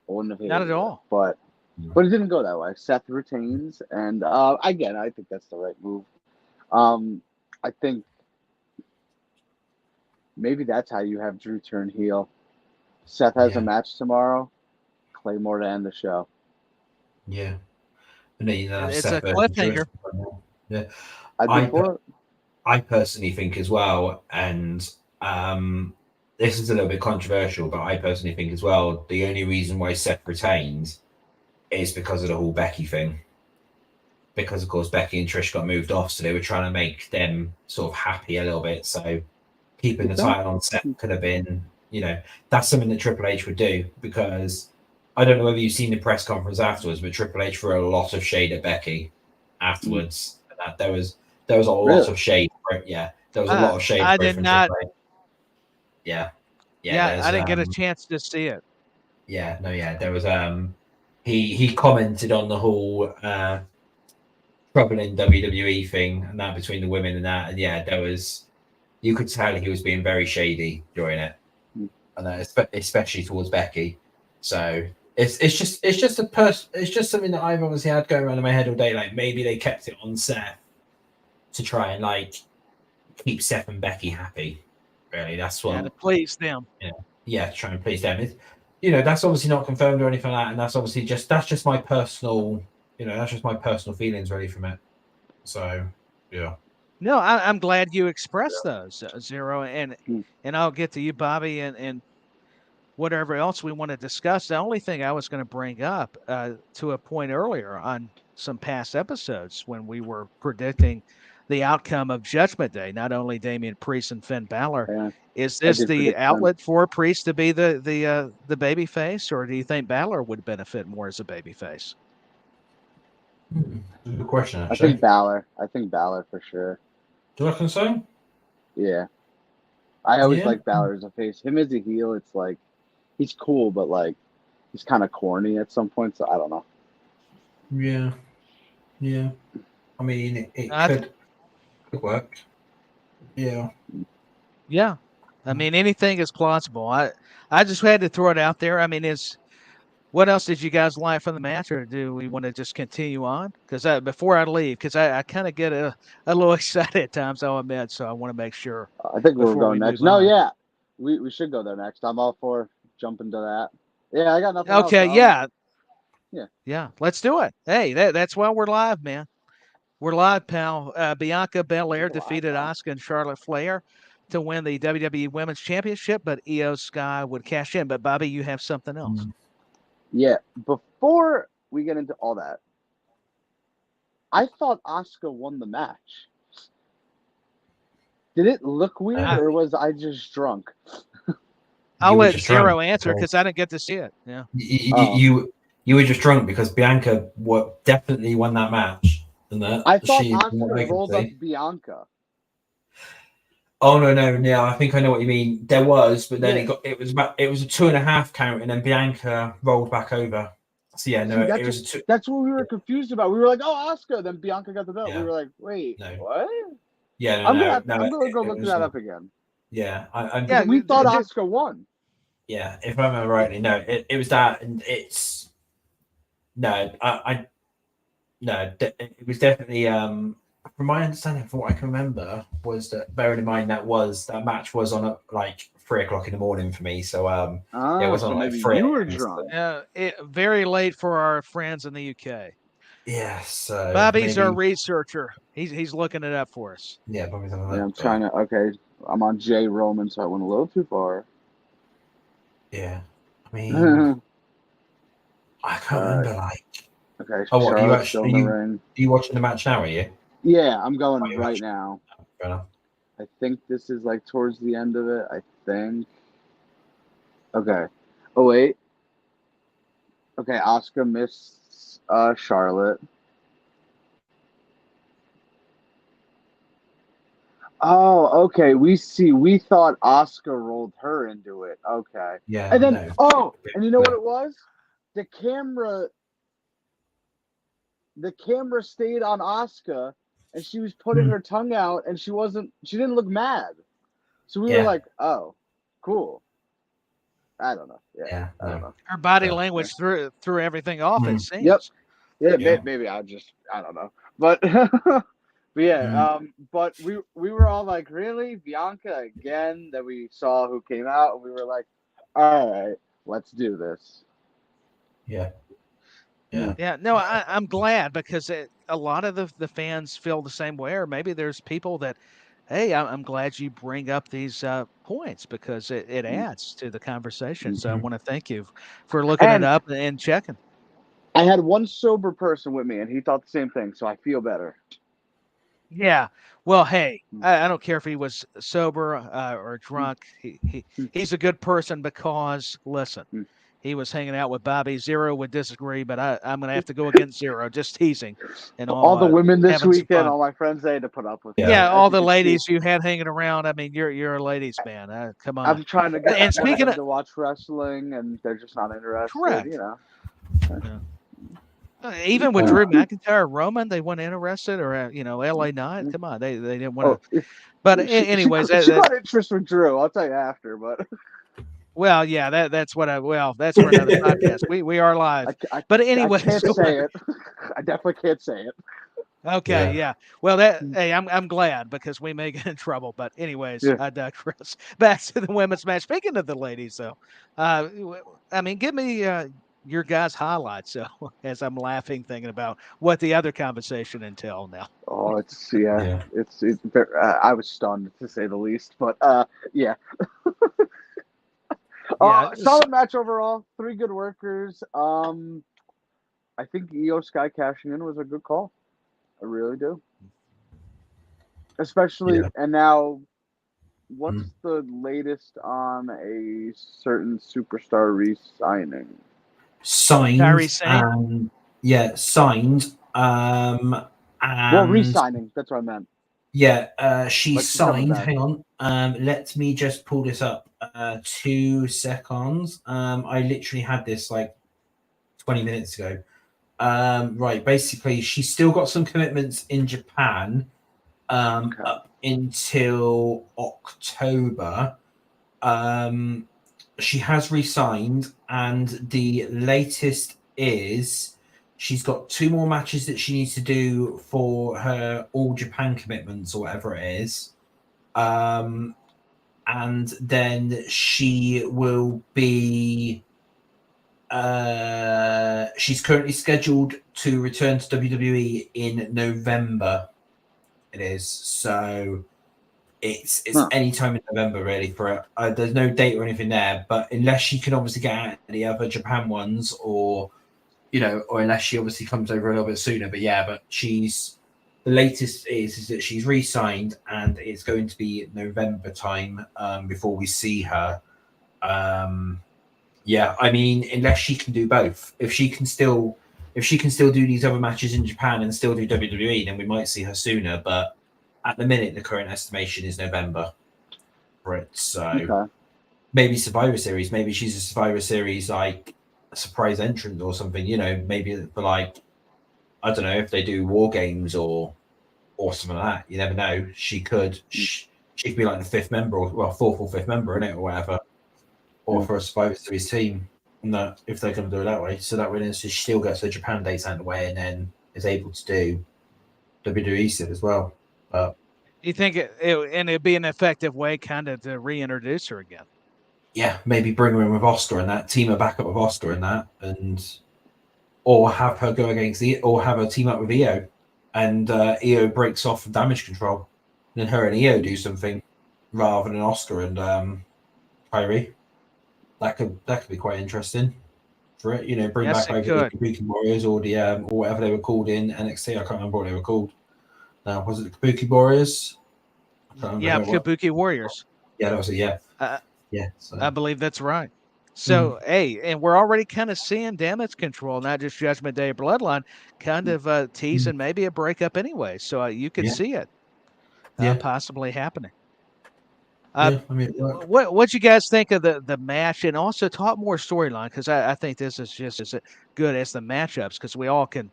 wouldn't have hated not at all, but it didn't go that way. Seth retains, and again, I think that's the right move. I think maybe that's how you have Drew turn heel. Seth has a match tomorrow. Claymore to end the show. Yeah. And then, it's a cliffhanger. Yeah. I personally think as well, and this is a little bit controversial, but I personally think as well, the only reason why Seth retains is because of the whole Becky thing. Because, of course, Becky and Trish got moved off, so they were trying to make them sort of happy a little bit. So keeping the title on Seth could have been, that's something that Triple H would do, because I don't know whether you've seen the press conference afterwards, but Triple H threw a lot of shade at Becky afterwards. And there was a lot of shade. Yeah, there was a lot of shade. I did not. Yeah. I didn't get a chance to see it. Yeah, no, yeah, there was he commented on the whole troubling WWE thing and that between the women and that, and yeah, there was, you could tell he was being very shady during it, and especially towards Becky. So it's just something that I've obviously had going around in my head all day. Like maybe they kept it on Seth to try and like keep Seth and Becky happy. Really, that's what. Yeah, to please them. Yeah, to try and please them. That's obviously not confirmed or anything like that, and that's obviously just my personal, that's just my personal feelings really from it. So, yeah. No, I'm glad you expressed those, Zero, and I'll get to you, Bobby, and whatever else we want to discuss. The only thing I was going to bring up to a point earlier on some past episodes when we were predicting the outcome of Judgment Day, not only Damian Priest and Finn Balor, is this the outlet for Priest to be the baby face, or do you think Balor would benefit more as a baby face? Good question, actually. I think Balor for sure. Do you reckon so? Yeah. I always like Balor as a face. Him as a heel, it's like he's cool, but like he's kind of corny at some point, so I don't know. Yeah. Yeah. I mean, it could work. Yeah. Yeah. I mean, anything is plausible. I just had to throw it out there. I mean, what else did you guys like from the match, or do we want to just continue on? Because before I leave, because I kind of get a little excited at times, I'll admit, so I want to make sure. I think we're going next. No, yeah. We should go there next. I'm all for jumping to that. Yeah, I got nothing else. Okay, yeah. Yeah. Let's do it. Hey, that's why we're live, man. We're live, pal. Bianca Belair defeated Asuka and Charlotte Flair to win the WWE Women's Championship, but Io Sky would cash in. But Bobby, you have something else. Yeah. Before we get into all that, I thought Asuka won the match. Did it look weird, or was I just drunk? I'll let Zero answer because I didn't get to see it. Yeah. You were just drunk because Bianca definitely won that match. I thought Asuka rolled up Bianca. Oh no! I think I know what you mean. There was, but then it was a 2.5 count, and then Bianca rolled back over. So yeah, no, it was. That's what we were confused about. We were like, "Oh, Asuka!" Then Bianca got the belt. Yeah. We were like, "Wait, what?" Yeah, I'm gonna go look that up again. Yeah, we thought Asuka won. Yeah, if I remember rightly, no, it was that, and it's it was definitely from my understanding, from what I can remember, was that bearing in mind that match was on at like 3:00 in the morning for me, so it was on like 3. You were drunk. Very late for our friends in the UK. Yeah, so Bobby's our researcher. He's looking it up for us. Yeah, Bobby's on I'm trying to. Okay, I'm on Jay Roman, so I went a little too far. Yeah, I mean, I can't remember. Like, okay. Oh, what, are you watching the match now? Are you? Yeah, I'm going right now. Fair enough. I think this is like towards the end of it. I think. Okay. Oh wait. Okay, Asuka missed Charlotte. Oh, okay. We thought Asuka rolled her into it. Okay. Yeah. And then and you know what it was? The camera stayed on Asuka, and she was putting her tongue out, and she didn't look mad. So we were like, "Oh, cool." I don't know. Yeah. I don't know. Her body language threw everything off. It seems. Yep. Yeah. Maybe I don't know, but. But yeah, but we were all like, really? Bianca again? Then we saw who came out, and we were like, all right, let's do this. Yeah. No, I'm glad because a lot of the fans feel the same way, or maybe there's people that, hey, I'm glad you bring up these points because it adds to the conversation. So I want to thank you for looking it up and checking. I had one sober person with me, and he thought the same thing, so I feel better. Yeah. Well, hey, I don't care if he was sober or drunk. He's a good person because, listen, he was hanging out with Bobby. Zero would disagree, but I'm going to have to go against Zero. Just teasing. And all the women this weekend, fun. all my friends, they had to put up with. Yeah, all the ladies you had hanging around. I mean, you're a ladies' man. Come on. I'm trying to get and speaking them to watch wrestling, and they're just not interested. Correct. You know. Yeah. Even with Drew McIntyre, Roman, they weren't interested, or LA Knight. Come on, they didn't want to. But anyways, she got interest with Drew. I'll tell you after, but. Well, yeah, that's for another podcast. We are live. But anyway, I can't say it. I definitely can't say it. Okay, yeah. Well, hey, I'm glad because we may get in trouble. But anyways, I digress. Back to the women's match. Speaking of the ladies, though, I mean, give me your guys' highlights. So as I'm laughing, thinking about what the other conversation entailed now. Oh, it's I was stunned to say the least, but yeah. Solid match overall. 3 good workers. I think Io Sky cashing in was a good call. I really do. Especially, and now, what's the latest on a certain superstar re-signing? Signed. Signed. Signed. Well, re-signing. That's what I meant. Yeah, she's signed. Hang on. Let me just pull this up. 2 seconds. I literally had this like 20 minutes ago. Right, basically, she's still got some commitments in Japan up until October. She has re-signed, and the latest is she's got 2 more matches that she needs to do for her All Japan commitments or whatever it is. And then she will be she's currently scheduled to return to WWE in November. It is, so it's any time in November really for her. There's no date or anything there, but unless she can obviously get out the other Japan ones, or or unless she obviously comes over a little bit sooner. But the latest is that she's re-signed, and it's going to be November time before we see her. Yeah, I mean, unless she can do both. If she can still do these other matches in Japan and still do WWE, then we might see her sooner. But at the minute, the current estimation is November for it. So maybe Survivor Series. Maybe she's a Survivor Series like a surprise entrant or something. Maybe for like, I don't know if they do War Games or something like that. You never know. She could be like the 5th member, or 4th or 5th member in it, or whatever. Or for a Survivor Series team, that if they're going to do it that way, so that way she still gets her Japan dates out of the way, and then is able to do WWE stuff as well. But you think it'd be an effective way, kind of, to reintroduce her again? Yeah, maybe bring her in with Oscar and that, team her back up with Oscar and that, or have her go against or have her team up with Io, and Io breaks off from Damage Control, and then her and Io do something rather than Oscar and Kyrie. That could be quite interesting for it. Bring back over the Kabuki Warriors or the or whatever they were called in NXT. I can't remember what they were called. Now, was it the Kabuki Warriors? Kabuki Warriors. Yeah, that was it. Yeah, So. I believe that's right. So, hey, and we're already kind of seeing Damage Control, not just Judgment Day Bloodline, kind of teasing maybe a breakup anyway. So you could see it possibly happening. What you guys think of the match, and also talk more storyline, because I think this is just as good as the matchups, because we all can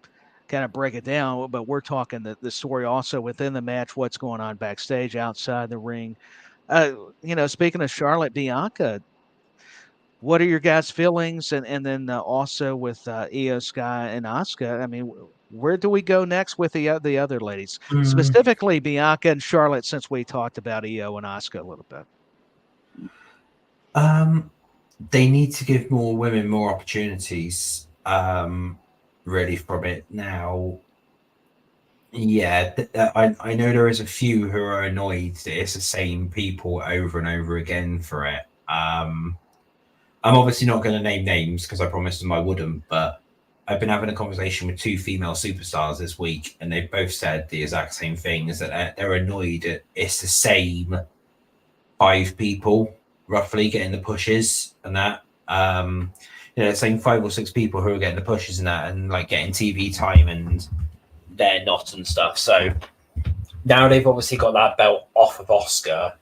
kind of break it down, but we're talking the story also within the match, what's going on backstage, outside the ring. Speaking of Charlotte, Bianca, what are your guys' feelings? And then also with Io Sky and Asuka, I mean, where do we go next with the other ladies, specifically Bianca and Charlotte, since we talked about Io and Asuka a little bit? They need to give more women more opportunities, really, from it now. Yeah, I know there is a few who are annoyed that it's the same people over and over again for it. I'm obviously not going to name names because I promised them I wouldn't, but I've been having a conversation with 2 female superstars this week, and they both said the exact same thing, is that they're annoyed that it's the same 5 people roughly getting the pushes and that. saying 5 or 6 people who are getting the pushes and that, and like getting TV time, and they're not and stuff. So now they've obviously got that belt off of Oscar.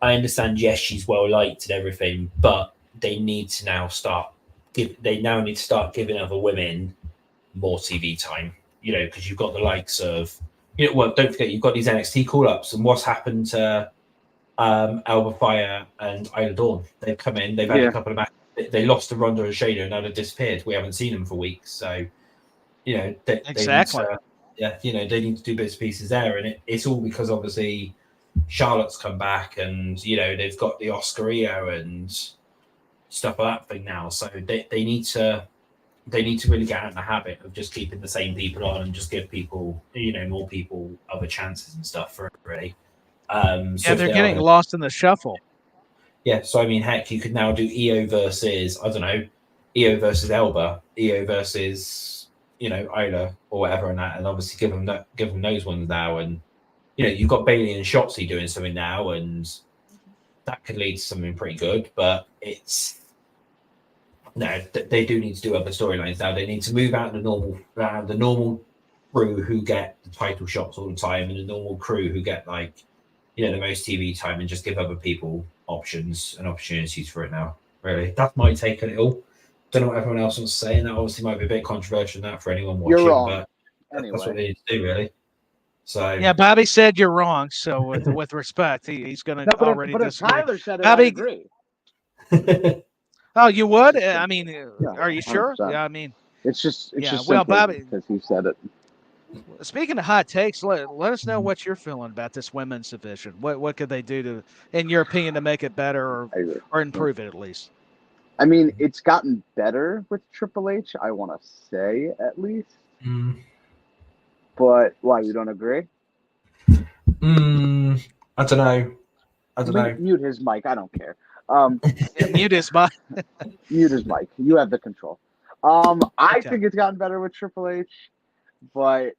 I understand, yes, she's well liked and everything, but they need to now start giving other women more TV time. Because you've got the likes of, well, don't forget you've got these NXT call ups, and what's happened to Alba Fire and Isla Dawn? They've come in, they've had a couple of matches. They lost to Ronda and Shayna, and now they've disappeared. We haven't seen them for weeks, so exactly. They need to do bits and pieces there, and it's all because obviously Charlotte's come back, and they've got the Oscar Io and stuff like that thing now. So they need to really get out in the habit of just keeping the same people on and just give people more people other chances and stuff for it, really. So they're getting lost in the shuffle. Yeah, so I mean, heck, you could now do Io versus, I don't know, Io versus Elba, Io versus Isla or whatever, and that, and obviously give them those ones now, and you've got Bailey and Shotzi doing something now, and that could lead to something pretty good. But they do need to do other storylines now. They need to move out the normal crew who get the title shots all the time, and the normal crew who get the most TV time, and just give other people options and opportunities for it now. Really, that might take a little. Don't know what everyone else wants to say, and that obviously might be a bit controversial that for anyone watching. You're wrong. But anyway. That's what they need to do, really. So yeah, Bobby said you're wrong. So with respect, he's going to already disagree. If Tyler said it, Bobby, I agree. Oh, you would? I mean, are you sure? 100%. Yeah, I mean, it's just Bobby, because he said it. Speaking of hot takes, let us know what you're feeling about this women's division. What could they do to, in your opinion, to make it better or improve it at least? I mean, it's gotten better with Triple H, I want to say, at least. But why, you don't agree? I don't know. Mute his mic. I don't care. Mute his mic. Mute his mic. You have the control. I think it's gotten better with Triple H, but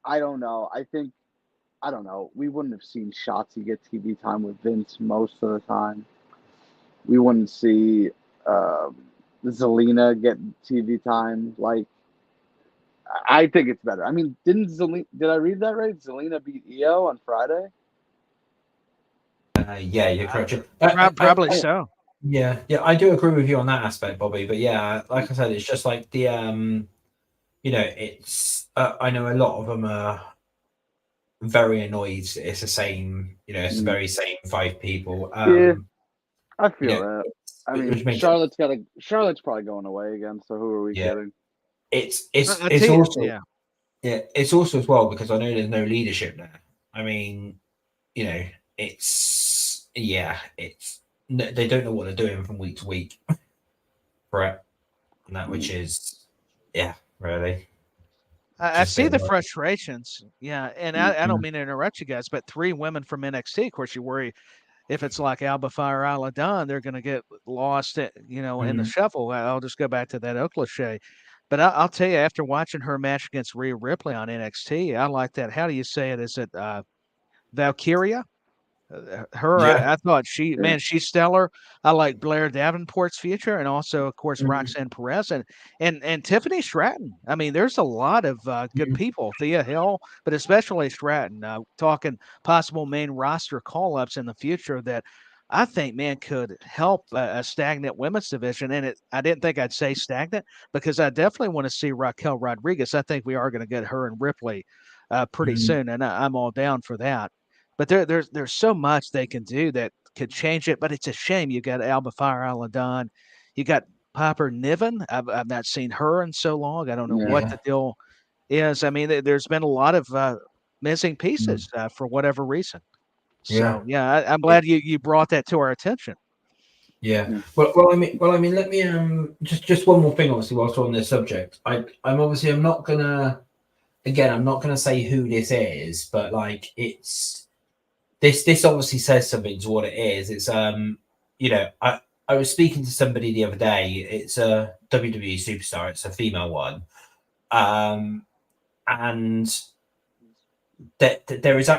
I don't know. I don't know. We wouldn't have seen Shotzi get TV time with Vince most of the time. We wouldn't see Zelina get TV time. I think it's better. I mean, did I read that right? Zelina beat Io on Friday? Yeah, you're correct. Probably so. Yeah, I do agree with you on that aspect, Bobby. But yeah, like I said, it's just like the it's I know a lot of them are very annoyed. It's the same, it's the very same 5 people. Yeah, I feel that. I mean, Charlotte's probably going away again. So who are we kidding? It's also it's also as well because I know there's no leadership there. I mean, it's they don't know what they're doing from week to week, right? And that which is really. I see the frustrations, and I don't mean to interrupt you guys, but 3 women from NXT. Of course, you worry if it's like Alba Fire, Isla Dawn, they're going to get lost, in the shuffle. I'll just go back to that old cliche. But I'll tell you, after watching her match against Rhea Ripley on NXT, I like that. How do you say it? Is it Valkyria? I thought she's stellar. I like Blair Davenport's future, and also, of course, Roxanne Perez and Tiffany Stratton. I mean, there's a lot of good people. Thea Hill, but especially Stratton. Talking possible main roster call-ups in the future that I think, could help a stagnant women's division. And I didn't think I'd say stagnant because I definitely want to see Raquel Rodriguez. I think we are going to get her and Ripley pretty soon, and I'm all down for that. But there's so much they can do that could change it. But it's a shame you got Alba Fire, Isla Dawn. You got Piper Niven. I've not seen her in so long. I don't know what the deal is. I mean, there's been a lot of missing pieces for whatever reason. So I'm glad you brought that to our attention. Yeah. Well, I mean, let me just one more thing, obviously, whilst we're on this subject. I'm not gonna say who this is, but it's. This obviously says something to what it is. It's I was speaking to somebody the other day. It's a WWE superstar. It's a female one, and that there is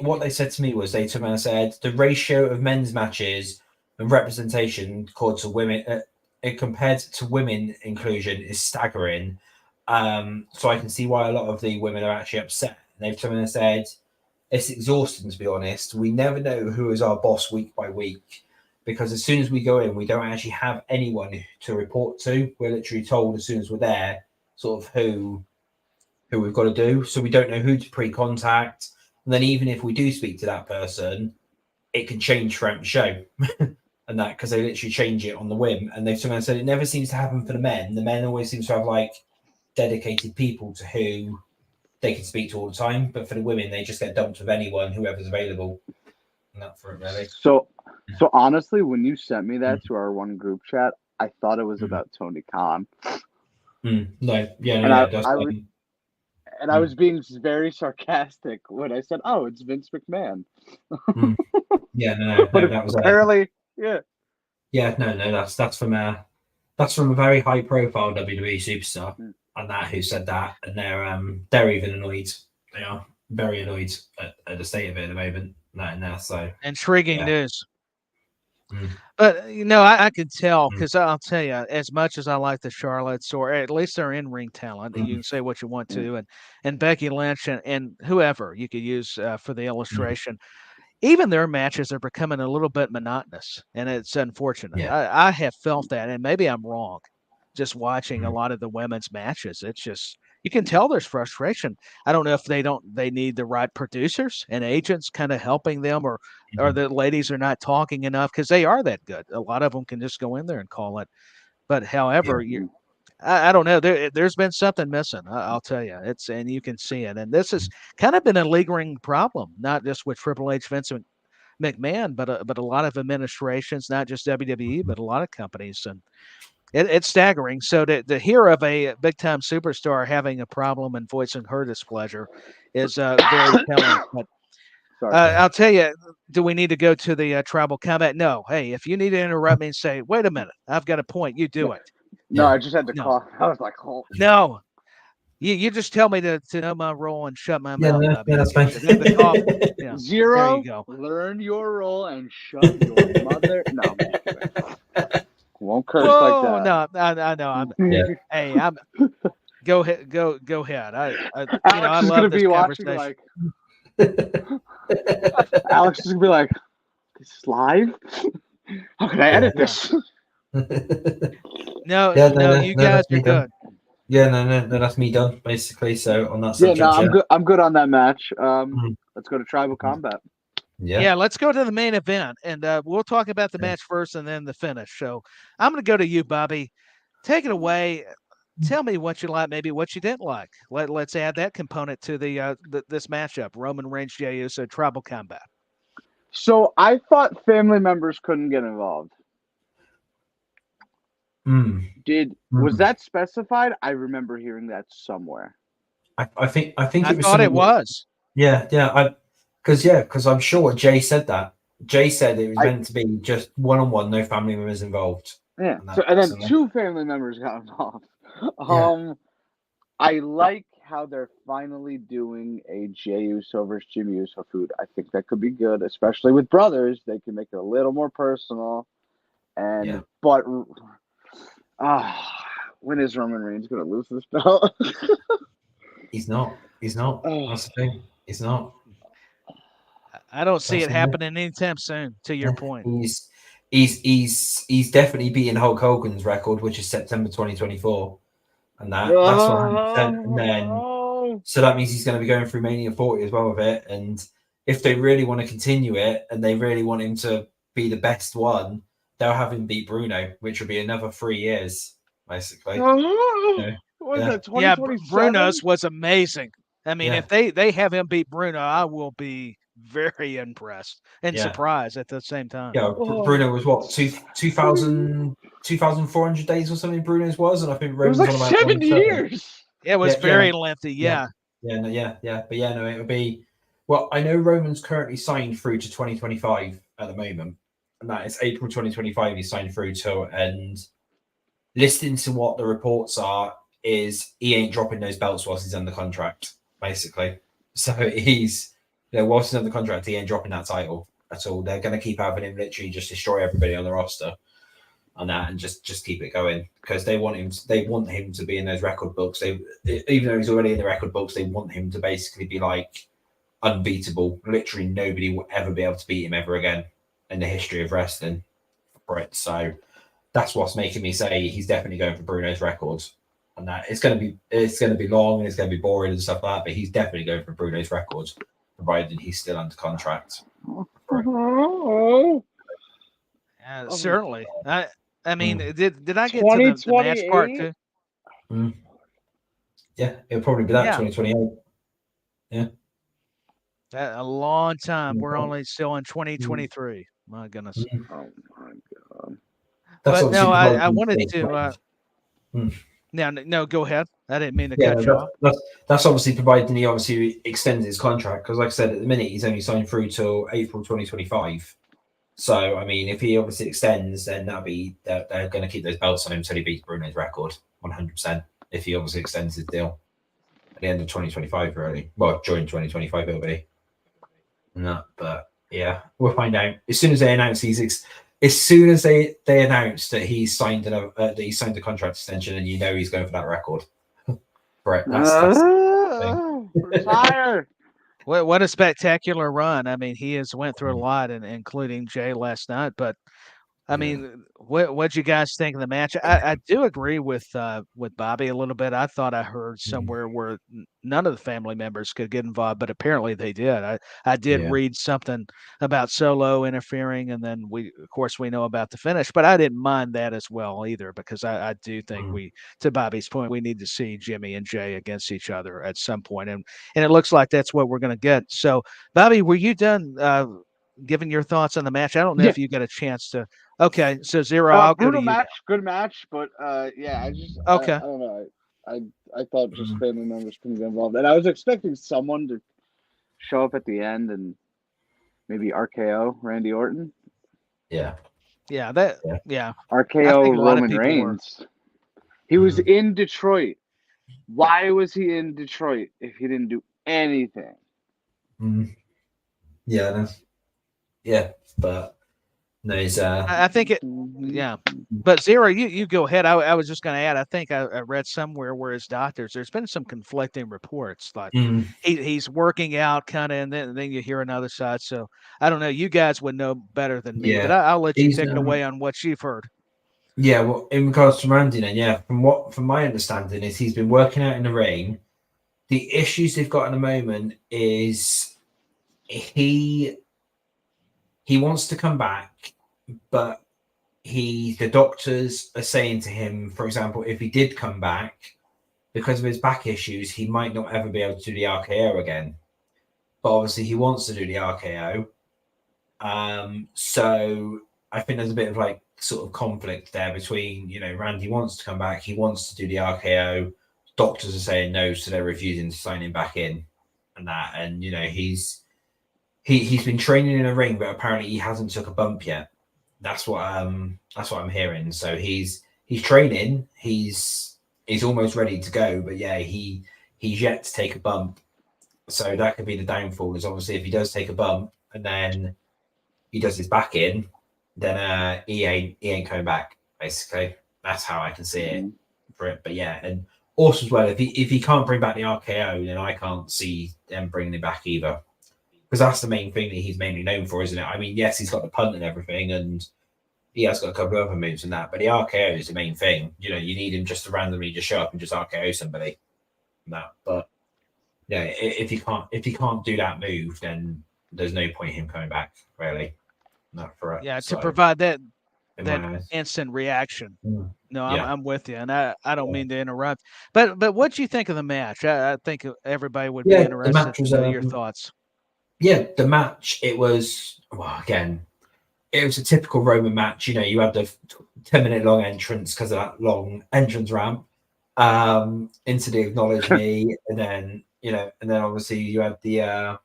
what they said to me was they told me and said the ratio of men's matches and representation according to women it compared to women inclusion is staggering. So I can see why a lot of the women are actually upset. They've come in and said, it's exhausting, to be honest. We never know who is our boss week by week, because as soon as we go in, we don't actually have anyone to report to. We're literally told as soon as we're there, sort of who we've got to do. So we don't know who to pre-contact. And then even if we do speak to that person, it can change throughout the show. And that, because they literally change it on the whim. And they've somehow said it never seems to happen for the men. The men always seem to have like dedicated people to who they can speak to all the time. But for the women, they just get dumped with anyone, whoever's available. And that for it, really. So honestly, when you sent me that to our one group chat, I thought it was about Tony Khan. No, I was being very sarcastic when I said, "Oh, it's Vince McMahon." Yeah, no, but that was apparently, that's from a very high profile WWE superstar, and that who said that, and they're even annoyed. They are very annoyed at the state of it at the moment. That in there, so intriguing news. But I can tell, because I'll tell you, as much as I like the Charlottes, or at least their in-ring talent, you can say what you want to, and Becky Lynch and whoever you could use for the illustration, even their matches are becoming a little bit monotonous, and it's unfortunate. I have felt that, and maybe I'm wrong, just watching a lot of the women's matches. It's just, you can tell there's frustration. I don't know if they need the right producers and agents kind of helping them, or the ladies are not talking enough, because they are that good. A lot of them can just go in there and call it. But however, I don't know. There's been something missing. I'll tell you. And you can see it. And this has kind of been a lingering problem, not just with Triple H, Vince McMahon, but a lot of administrations, not just WWE, but a lot of companies. And it's staggering. So to hear of a big-time superstar having a problem and voicing her displeasure is very telling. But I'll tell you, do we need to go to the tribal combat? No. Hey, if you need to interrupt me and say, wait a minute, I've got a point, you do it. No, I just had to cough. I was like, oh. No. You just tell me to know my role and shut my mouth. That's fine. The cough, Zero, there you go. Learn your role and shut your mother. No. Won't curse like that. No, I know. Hey, go ahead. Go ahead. Alex is love gonna this be watching like. Alex is gonna be like, "This is live. How can I edit this?" No, you guys are good. Yeah, no, that's me done basically. So on that subject, I'm good. I'm good on that match. Let's go to tribal combat. Yeah, let's go to the main event, and we'll talk about the match first and then the finish. So I'm going to go to you, Bobby. Take it away. Tell me what you like, maybe what you didn't like. Let's add that component to this matchup: Roman Reigns, Jey Uso, tribal combat. So I thought family members couldn't get involved. Was that specified? I remember hearing that somewhere. I think I thought it was. Yeah. Because I'm sure Jay said that. Jay said it was meant to be just one-on-one, no family members involved. Yeah. And then two family members got involved. I like how they're finally doing a Jey Uso versus Jimmy Uso feud. I think that could be good, especially with brothers. They can make it a little more personal. But when is Roman Reigns going to lose this belt? He's not. That's the thing. He's not. I don't see it happening anytime soon. To your point, he's definitely beating Hulk Hogan's record, which is September 2024, and that's 100%. And then, so that means he's going to be going through Mania 40 as well with it. And if they really want to continue it, and they really want him to be the best one, they'll have him beat Bruno, which will be another 3 years, basically. Bruno's was amazing. I mean, if they have him beat Bruno, I will be very impressed and surprised at the same time. Yeah, Bruno was what, 2,400 days or something. Bruno's was, and I think Roman's it was like 7 years. It was very lengthy. But it would be. Well, I know Roman's currently signed through to 2025 at the moment, and that is April 2025. He's signed through to, and listening to what the reports are, is he ain't dropping those belts whilst he's under contract, basically. So he's. Whilst he's under contract, he ain't dropping that title at all. They're going to keep having him literally just destroy everybody on the roster. on that and just keep it going, because they want him to be in those record books. Even though he's already in the record books, they want him to basically be like unbeatable. Literally nobody will ever be able to beat him ever again in the history of wrestling for it. So that's what's making me say he's definitely going for Bruno's records. And that it's going to be long and it's going to be boring and stuff like that, but he's definitely going for Bruno's records, provided he's still under contract. Certainly. I mean, did I get to the match part too? Yeah, it'll probably be that 2028. Yeah. A long time. We're only still in 2023. My goodness. Oh my God. But no, I wanted to. No, go ahead. I didn't mean to cut you off. That's obviously providing he obviously extends his contract, because, like I said, at the minute he's only signed through till April 2025. So, I mean, if he obviously extends, then they're going to keep those belts on him until he beats Bruno's record 100%. If he obviously extends his deal at the end of 2025, really. Well, during 2025 it'll be. No, but yeah, we'll find out as soon as they announce as soon as they announce that he's signed a contract extension, and he's going for that record. Right. Retire. What a spectacular run. I mean, he has went through a lot, and including Jey last night. But I mean, what'd you guys think of the match? I do agree with Bobby a little bit. I thought I heard somewhere where none of the family members could get involved, but apparently they did. I did read something about Solo interfering, and then of course we know about the finish, but I didn't mind that as well either, because I do think to Bobby's point, we need to see Jimmy and Jey against each other at some point, and it looks like that's what we're going to get. So, Bobby, were you done giving your thoughts on the match? I don't know if you got a chance to. Okay, so Zero, I'll go to you. Good match, but yeah, I don't know. I thought just family members couldn't get involved, and I was expecting someone to show up at the end and maybe RKO Randy Orton. Yeah. RKO Roman Reigns. He was in Detroit. Why was he in Detroit if he didn't do anything? Yeah, but. No, I think but Zero, you go ahead. I was just going to add, I think I read somewhere where his doctors, there's been some conflicting reports, like he's working out kind of, and then you hear another side. So I don't know, you guys would know better than me, but I'll let you take it away on what you've heard. Yeah, well, in regards to Randy, then from my understanding is he's been working out in the ring. The issues they've got at the moment is he wants to come back, but the doctors are saying to him, for example, if he did come back, because of his back issues, he might not ever be able to do the RKO again. But obviously he wants to do the RKO. So I think there's a bit of like sort of conflict there between, Randy wants to come back, he wants to do the RKO. Doctors are saying no, so they're refusing to sign him back in and that. And, he's been training in a ring, but apparently he hasn't took a bump yet. That's what I'm hearing. So he's training. He's almost ready to go, but he's yet to take a bump. So that could be the downfall. Is obviously if he does take a bump and then he does his back in, then he ain't coming back. Basically, that's how I can see it for it. But and also as well, if he can't bring back the RKO, then I can't see them bringing it back either. Because that's the main thing that he's mainly known for, isn't it? I mean, yes, he's got the punt and everything, and he has got a couple of other moves and that, but the RKO is the main thing. You need him just to randomly just show up and just RKO somebody. But if he can't do that move, then there's no point in him coming back, really. Not for it. Yeah, to provide that instant reaction. No, I'm with you, and I don't mean to interrupt, but what do you think of the match? I think everybody would be interested to know your thoughts. Yeah, the match, it was a typical Roman match. You had the 10-minute long entrance because of that long entrance ramp into the Acknowledge Me, and then obviously you had the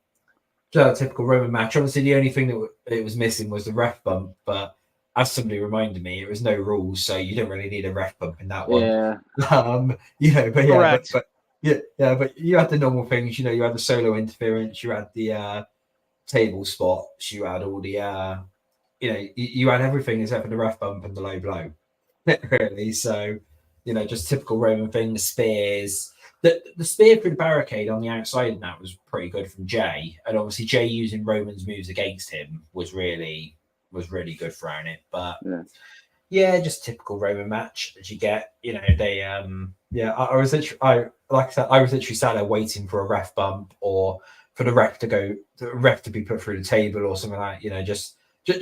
typical Roman match. Obviously, the only thing that it was missing was the ref bump, but as somebody reminded me, it was no rules, so you don't really need a ref bump in that one. Correct. But you had the normal things. You had the Solo interference, you had the table spots, you had all the you had everything except for the ref bump and the low blow, really. So, just typical Roman thing, the spears. The spear through the barricade on the outside of that was pretty good from Jey. And obviously Jey using Roman's moves against him was really good throwing it. But yeah, just typical Roman match as you get. They I was literally sat there waiting for a ref bump or for the ref to be put through the table or something like just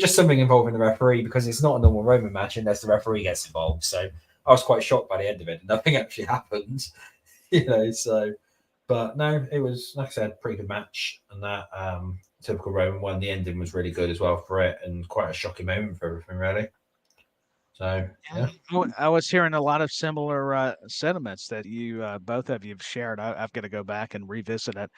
something involving the referee, because it's not a normal Roman match unless the referee gets involved. So I was quite shocked by the end of it. Nothing actually happened, So, but no, it was, like I said, pretty good match, and that typical Roman one. The ending was really good as well for it, and quite a shocking moment for everything, really. So yeah, I was hearing a lot of similar sentiments that you both of you have shared. I've got to go back and revisit it.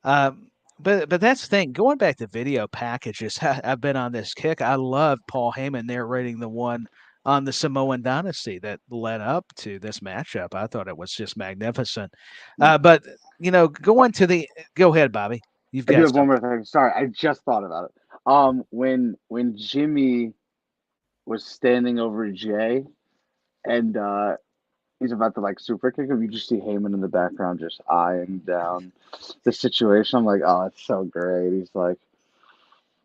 But that's the thing. Going back to video packages, I've been on this kick. I love Paul Heyman narrating the one on the Samoan Dynasty that led up to this matchup. I thought it was just magnificent. But go ahead, Bobby. I do have one more thing. Sorry, I just thought about it. When Jimmy was standing over Jey and he's about to like super kick him, you just see Heyman in the background just eyeing down the situation. I'm like, oh, it's so great. He's like,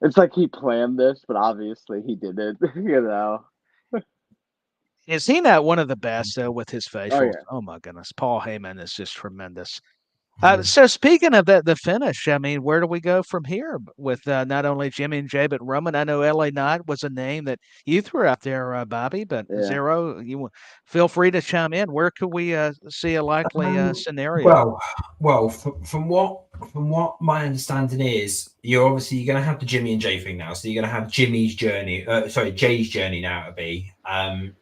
it's like he planned this, but obviously he didn't, Is he not one of the best though with his facials? Oh my goodness, Paul Heyman is just tremendous. So speaking of the finish, I mean, where do we go from here with not only Jimmy and Jey, but Roman? I know LA Knight was a name that you threw out there, Bobby, but Zero, you feel free to chime in. Where could we see a likely scenario? Well, from what my understanding is, you're going to have the Jimmy and Jey thing now. So you're going to have Jey's journey now to be, and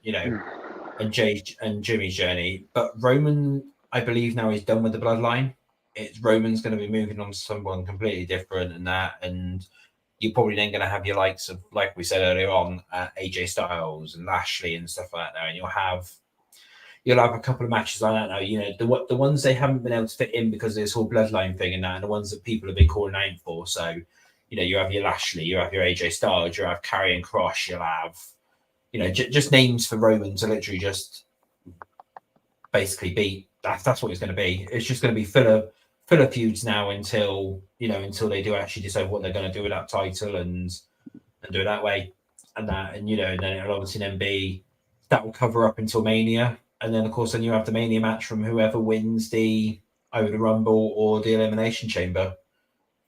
Jey and Jimmy's journey. But Roman, I believe now, is done with the bloodline. Roman's going to be moving on to someone completely different, and you're probably then going to have your likes of, like we said earlier on, AJ Styles and Lashley and stuff like that. And you'll have a couple of matches like that now. The ones they haven't been able to fit in because of this whole bloodline thing and that, and the ones that people have been calling out for. So, you have your Lashley, you have your AJ Styles, you have Karrion Kross, you'll have, just names for Roman to literally just basically beat. That's what it's going to be. It's just going to be filler feuds now until they do actually decide what they're going to do with that title and do it that way, and then it'll obviously then be that will cover up until Mania, and then of course then you have the Mania match from whoever wins either the Rumble or the Elimination Chamber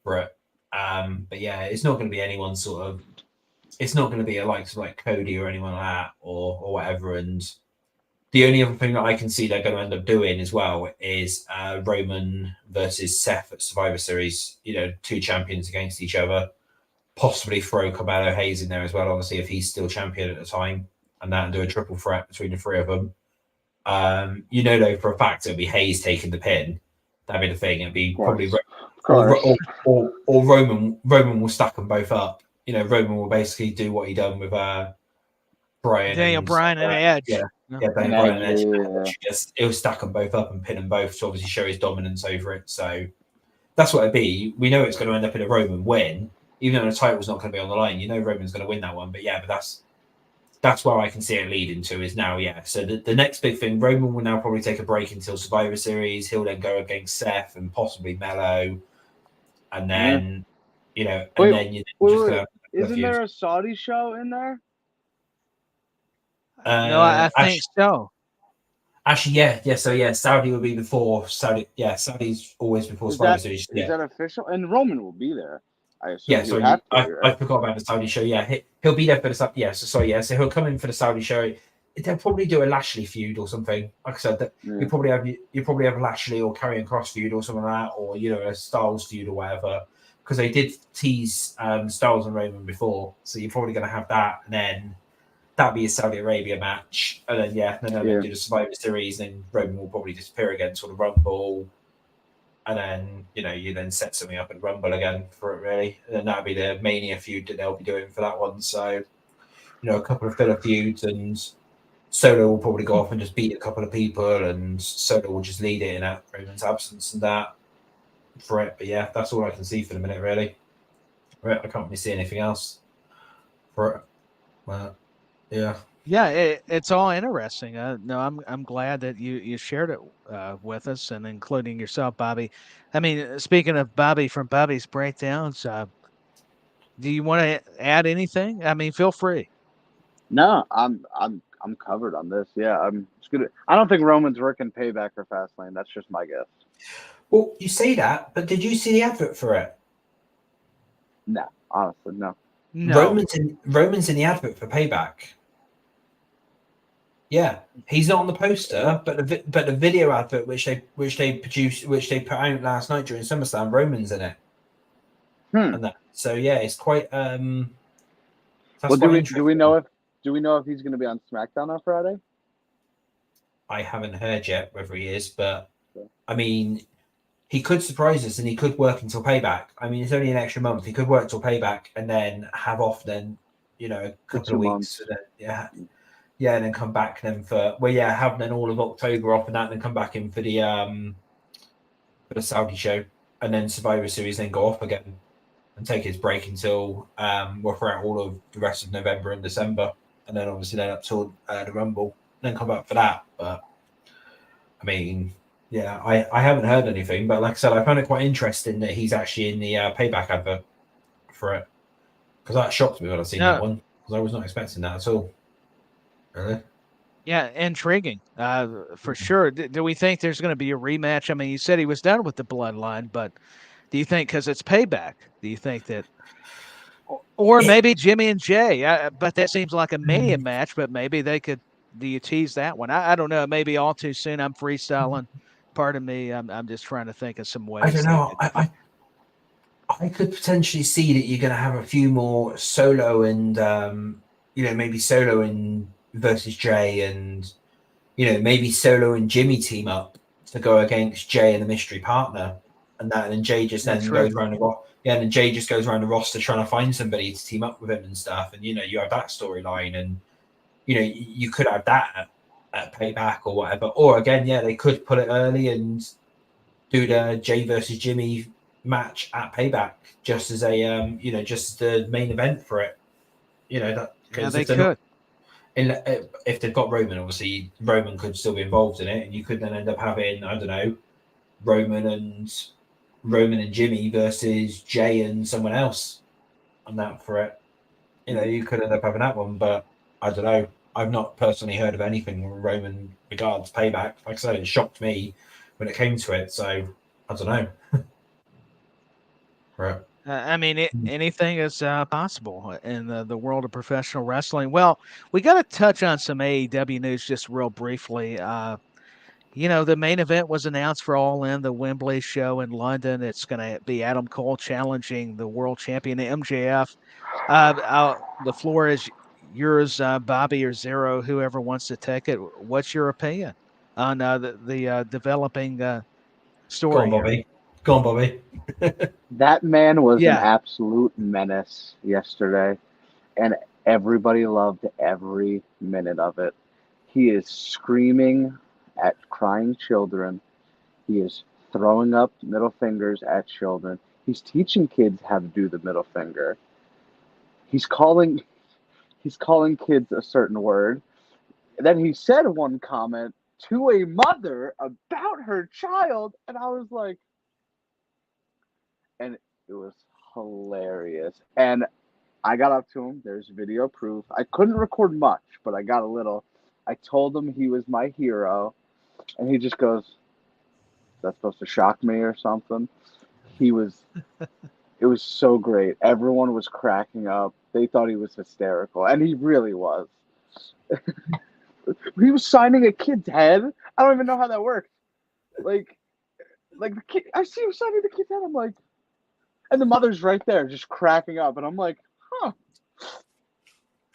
for it. But yeah, it's not going to be anyone sort of. It's not going to be a likes of like Cody or anyone like that or whatever. And the only other thing that I can see they're going to end up doing as well is Roman versus Seth at Survivor Series. Two champions against each other. Possibly throw Carmelo Hayes in there as well, obviously, if he's still champion at the time, and do a triple threat between the three of them. Though, for a fact, it'll be Hayes taking the pin. That'd be the thing. It'd be probably or Roman will stack them both up. Roman will basically do what he done with Bryan and Edge. Daniel Bryan and Edge. He'll stack them both up and pin them both to obviously show his dominance over it. So that's what it'd be. We know it's going to end up in a Roman win, even though the title's not going to be on the line. Roman's going to win that one. But that's where I can see it leading to is now. So the next big thing, Roman will now probably take a break until Survivor Series. He'll then go against Seth and possibly Melo, and then isn't there a Saudi show in there? No, I think so. Actually, yeah. So Saudi will be before Saudi. Yeah, Saudi's always before Survivor Series. Is that official? And Roman will be there. I assume. Yeah, so I forgot about the Saudi show. Yeah, he'll be there for the so he'll come in for the Saudi show. They'll probably do a Lashley feud or something. Like I said, you probably have Lashley or Karrion Kross feud or something like that, or a Styles feud or whatever. Because they did tease Styles and Roman before, so you're probably going to have that, and then that'll be a Saudi Arabia match, and then they'll do the Survivor Series, then Roman will probably disappear again to the Rumble. And then, you then set something up at Rumble again for it, really. And then that'll be the Mania feud that they'll be doing for that one. So, a couple of filler feuds, and Solo will probably go off and just beat a couple of people, and Solo will just lead it in Roman's absence and that for it. But yeah, that's all I can see for the minute, really. Right, I can't really see anything else. Yeah. Yeah, it's all interesting. No, I'm glad that you shared it with us, and including yourself, Bobby. I mean, speaking of Bobby from Bobby's Breakdowns, do you want to add anything? I mean, feel free. No, I'm covered on this. Yeah, I'm just gonna. I don't think Roman's working Payback or Fastlane. That's just my guess. Well, you say that, but did you see the advert for it? No, honestly, no. No. Roman's in the advert for Payback. Yeah, he's not on the poster, but the video advert which they put out last night during SummerSlam, Roman's in it. And that, so yeah, it's quite. Well, do we know if he's going to be on SmackDown on Friday? I haven't heard yet whether he is, but I mean, he could surprise us and he could work until Payback. I mean, it's only an extra month. He could work till Payback and then have off then, a couple of weeks. Yeah, and then come back then have then all of October off and that, and then come back in for the Saudi show, and then Survivor Series, then go off again and take his break until we're throughout all of the rest of November and December, and then obviously then up till the Rumble, and then come back for that. But I mean, yeah, I haven't heard anything, but like I said, I found it quite interesting that he's actually in the Payback advert for it, because that shocked me when I seen that one, because I was not expecting that at all. Really? Yeah, intriguing. For sure. Do we think there's going to be a rematch? I mean, you said he was done with the Bloodline, but do you think because it's Payback? Do you think that, or maybe Jimmy and Jey? But that seems like a Mania match. But maybe they could. Do you tease that one? I don't know. Maybe all too soon. I'm freestyling. Pardon me. I'm just trying to think of some ways. I don't know. I could potentially see that you're going to have a few more Solo and maybe Solo and versus Jey, and maybe Solo and Jimmy team up to go against Jey and the mystery partner, and then Jey just goes around and then Jey just goes around the roster trying to find somebody to team up with him and stuff, and you have that storyline, and you could have that at Payback or whatever, or again, they could put it early and do the Jey versus Jimmy match at Payback just as a just the main event for it. They could. If they've got Roman, obviously Roman could still be involved in it, and you could then end up having, I don't know, Roman and Jimmy versus Jey and someone else on that for it. You could end up having that one, but I don't know. I've not personally heard of anything Roman regards Payback. Like I said, it shocked me when it came to it, so I don't know. Right. I mean, anything is possible in the world of professional wrestling. Well, we got to touch on some AEW news just real briefly. The main event was announced for All In, the Wembley show in London. It's going to be Adam Cole challenging the world champion MJF. The floor is yours, Bobby or Zero, whoever wants to take it. What's your opinion on the developing story? Go on, Bobby. That man was an absolute menace yesterday, and everybody loved every minute of it. He is screaming at crying children. He is throwing up middle fingers at children. He's teaching kids how to do the middle finger. He's calling kids a certain word. And then he said one comment to a mother about her child, and I was like, and it was hilarious. And I got up to him. There's video proof. I couldn't record much, but I got a little. I told him he was my hero, and he just goes, "Is that supposed to shock me or something?" It was so great. Everyone was cracking up. They thought he was hysterical, and he really was. He was signing a kid's head. I don't even know how that works. Like the kid, I see him signing the kid's head. I'm like, and the mother's right there, just cracking up, and I'm like, huh.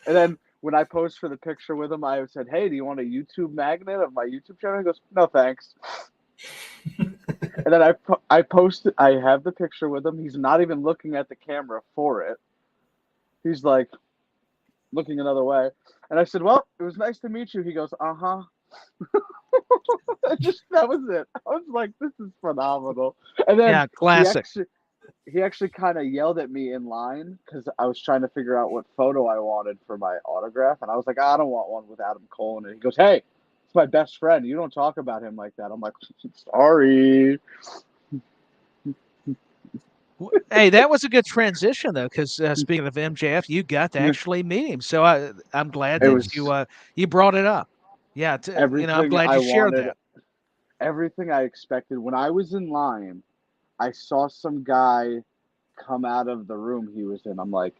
And then when I posed for the picture with him, I said, "Hey, do you want a YouTube magnet of my YouTube channel?" He goes, "No, thanks." And then I posted. I have the picture with him. He's not even looking at the camera for it. He's like looking another way. And I said, "Well, it was nice to meet you." He goes, "Uh-huh." That was it. I was like, "This is phenomenal." And then classic. he actually kind of yelled at me in line because I was trying to figure out what photo I wanted for my autograph, and I was like, I don't want one with Adam Cole. And he goes, "Hey, it's my best friend. You don't talk about him like that." I'm like, "Sorry." Hey, that was a good transition though, because speaking of MJF, you got to actually meet him. So I'm glad that you brought it up. Yeah, I'm glad you shared that. Everything I expected when I was in line. I saw some guy come out of the room he was in. I'm like,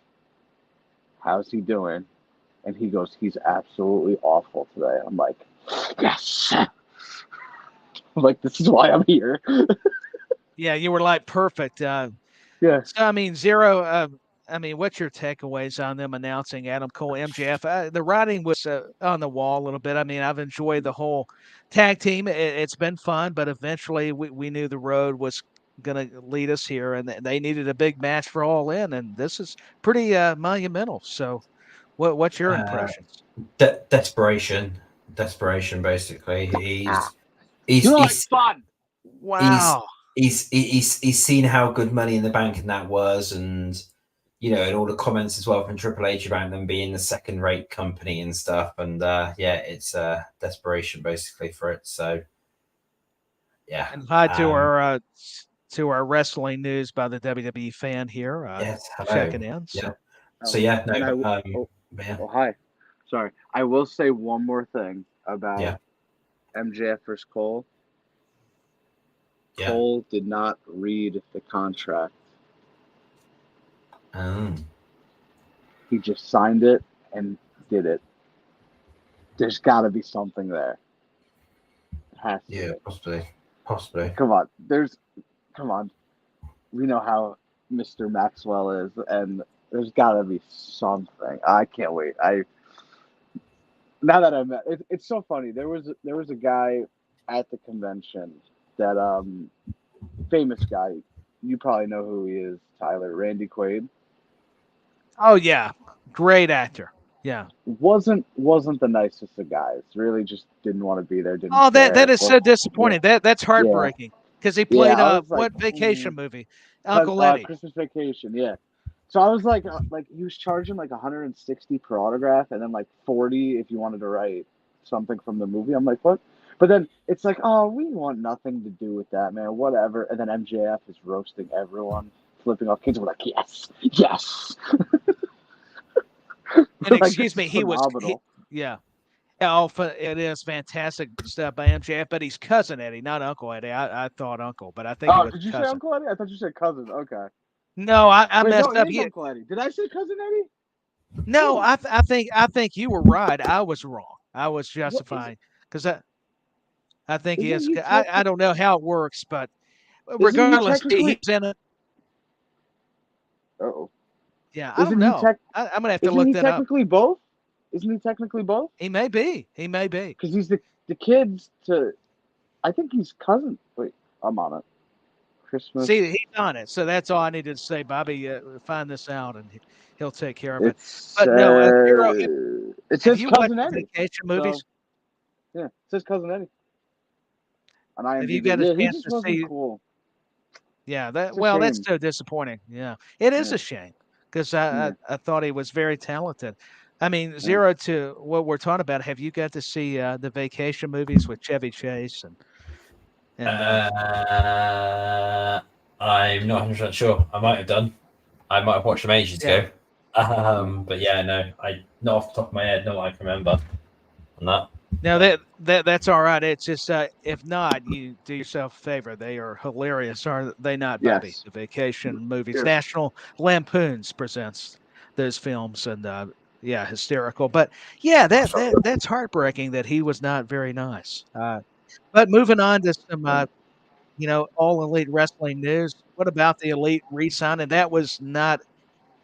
"How's he doing?" And he goes, "He's absolutely awful today." I'm like, "Yes." I'm like, "This is why I'm here." Yeah, you were like perfect. Yeah. So I mean, Zero. What's your takeaways on them announcing Adam Cole, MJF? The writing was on the wall a little bit. I mean, I've enjoyed the whole tag team. It's been fun, but eventually we knew the road was going to lead us here, and they needed a big match for All In, and this is pretty monumental. So, what's your impressions? Desperation, basically. He's fun. Wow. He's seen how good Money in the Bank and that was, and and all the comments as well from Triple H about them being the second-rate company and stuff. And it's desperation basically for it. So yeah. And hi to our wrestling news by the WWE fan here. Yes, hello. Checking in. So. Yeah. So well, hi. Sorry, I will say one more thing about MJF versus Cole. Cole did not read the contract. He just signed it and did it. There's got to be something there. It has to be. Possibly. Come on. We know how Mr. Maxwell is, and there's got to be something. I can't wait. Now that I met, it's so funny. There was a guy at the convention that famous guy. You probably know who he is, Tyler, Randy Quaid. Oh yeah, great actor. Yeah, wasn't the nicest of guys. Really, just didn't want to be there. That is so disappointing. Yeah. That's heartbreaking because he played what vacation movie? Uncle Eddie. Christmas Vacation. Yeah. So I was like he was charging like 160 per autograph, and then like 40 if you wanted to write something from the movie. I'm like, what? But then it's like, oh, we want nothing to do with that, man. Whatever. And then MJF is roasting everyone, flipping off kids. We're like, yes. And excuse me, he was. It is fantastic stuff by MJF, but he's cousin Eddie, not Uncle Eddie. I thought Uncle, but I think. Oh, did you say Uncle Eddie? I thought you said cousin. Okay. No, I messed up. Uncle Eddie. Did I say cousin Eddie? No, I think you were right. I was wrong. I was justifying because I think he is. I don't know how it works, but regardless, he's in it. Oh. Yeah, I don't know. I'm gonna have to look that up. Both? Isn't he technically both? He may be. Because he's the kids to. I think he's cousin. Wait, I'm on it. Christmas. See, he's on it. So that's all I needed to say, Bobby. Find this out, and he'll take care of it. But no, it says cousin Eddie. Vacation movies. So, yeah, it says cousin Eddie. And have you got a chance to see? Cool. Yeah, that's so disappointing. Yeah, it is a shame because I thought he was very talented. I mean, Zero to what we're talking about. Have you got to see the vacation movies with Chevy Chase I'm not 100% sure. I might have done. I might have watched them ages ago. But yeah, no, not off the top of my head, not what I can remember on that. No, that's all right. It's just if not, you do yourself a favor. They are hilarious, are they not, Bobby? Yes. The vacation movies. Yes. National Lampoons presents those films, and hysterical. But yeah, that's heartbreaking that he was not very nice. But moving on to some, all Elite Wrestling news. What about the Elite re-sign? And that was not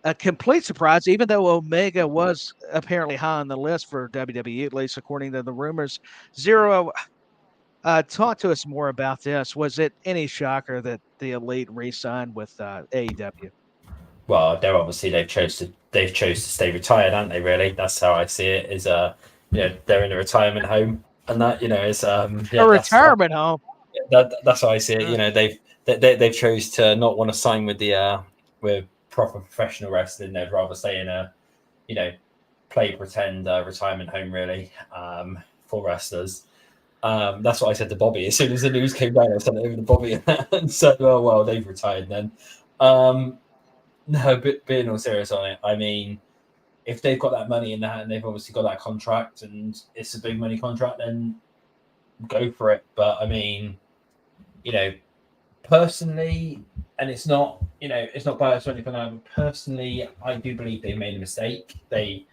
a complete surprise, even though Omega was apparently high on the list for WWE, at least according to the rumors. Zero, talk to us more about this. Was it any shocker that the Elite re-signed with AEW? Well, they've chose to stay retired, aren't they? Really, that's how I see it. Is they're in a retirement home, and that is a retirement home. That's how I see it. they've chose to not want to sign with the with proper professional wrestling. They'd rather stay in a, play pretend retirement home, really, for wrestlers. That's what I said to Bobby. As soon as the news came down, I sent it over to Bobby and said, "Oh well, they've retired then." No, but being all serious on it, I mean, if they've got that money in that and they've obviously got that contract and it's a big money contract, then go for it. But I mean, personally, and it's not, it's not biased or anything like that, but personally, I do believe they made a mistake. They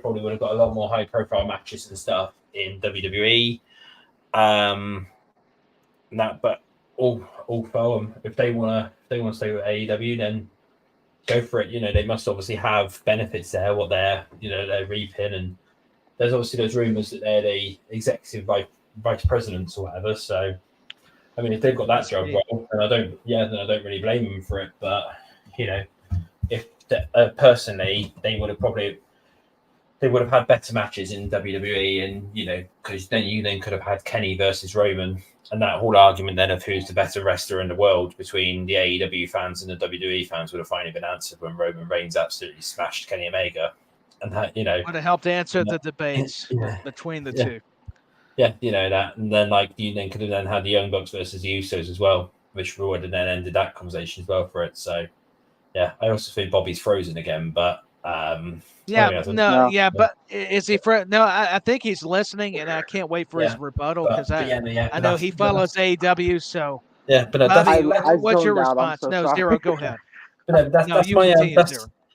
probably would have got a lot more high profile matches and stuff in WWE. But all for them. If they want to stay with AEW, then go for it. They must obviously have benefits there, what they're reaping, and there's obviously those rumors that they're the executive vice presidents or whatever. So, I mean, if they've got that job role, then I don't really blame them for it. But if personally, they would have had better matches in WWE, and because then you could have had Kenny versus Roman, and that whole argument then of who's the better wrestler in the world between the AEW fans and the WWE fans would have finally been answered when Roman Reigns absolutely smashed Kenny Omega, and that would have helped answer the debates between the two. Yeah, that, and then you then could have then had the Young Bucks versus the Usos as well, which would have then ended that conversation as well for it. So, yeah, I also think Bobby's frozen again, but but is he? No, I think he's listening, and I can't wait for his rebuttal because I know he follows AEW. So yeah, but Bobby, what's your response? No, sorry. Zero, go ahead.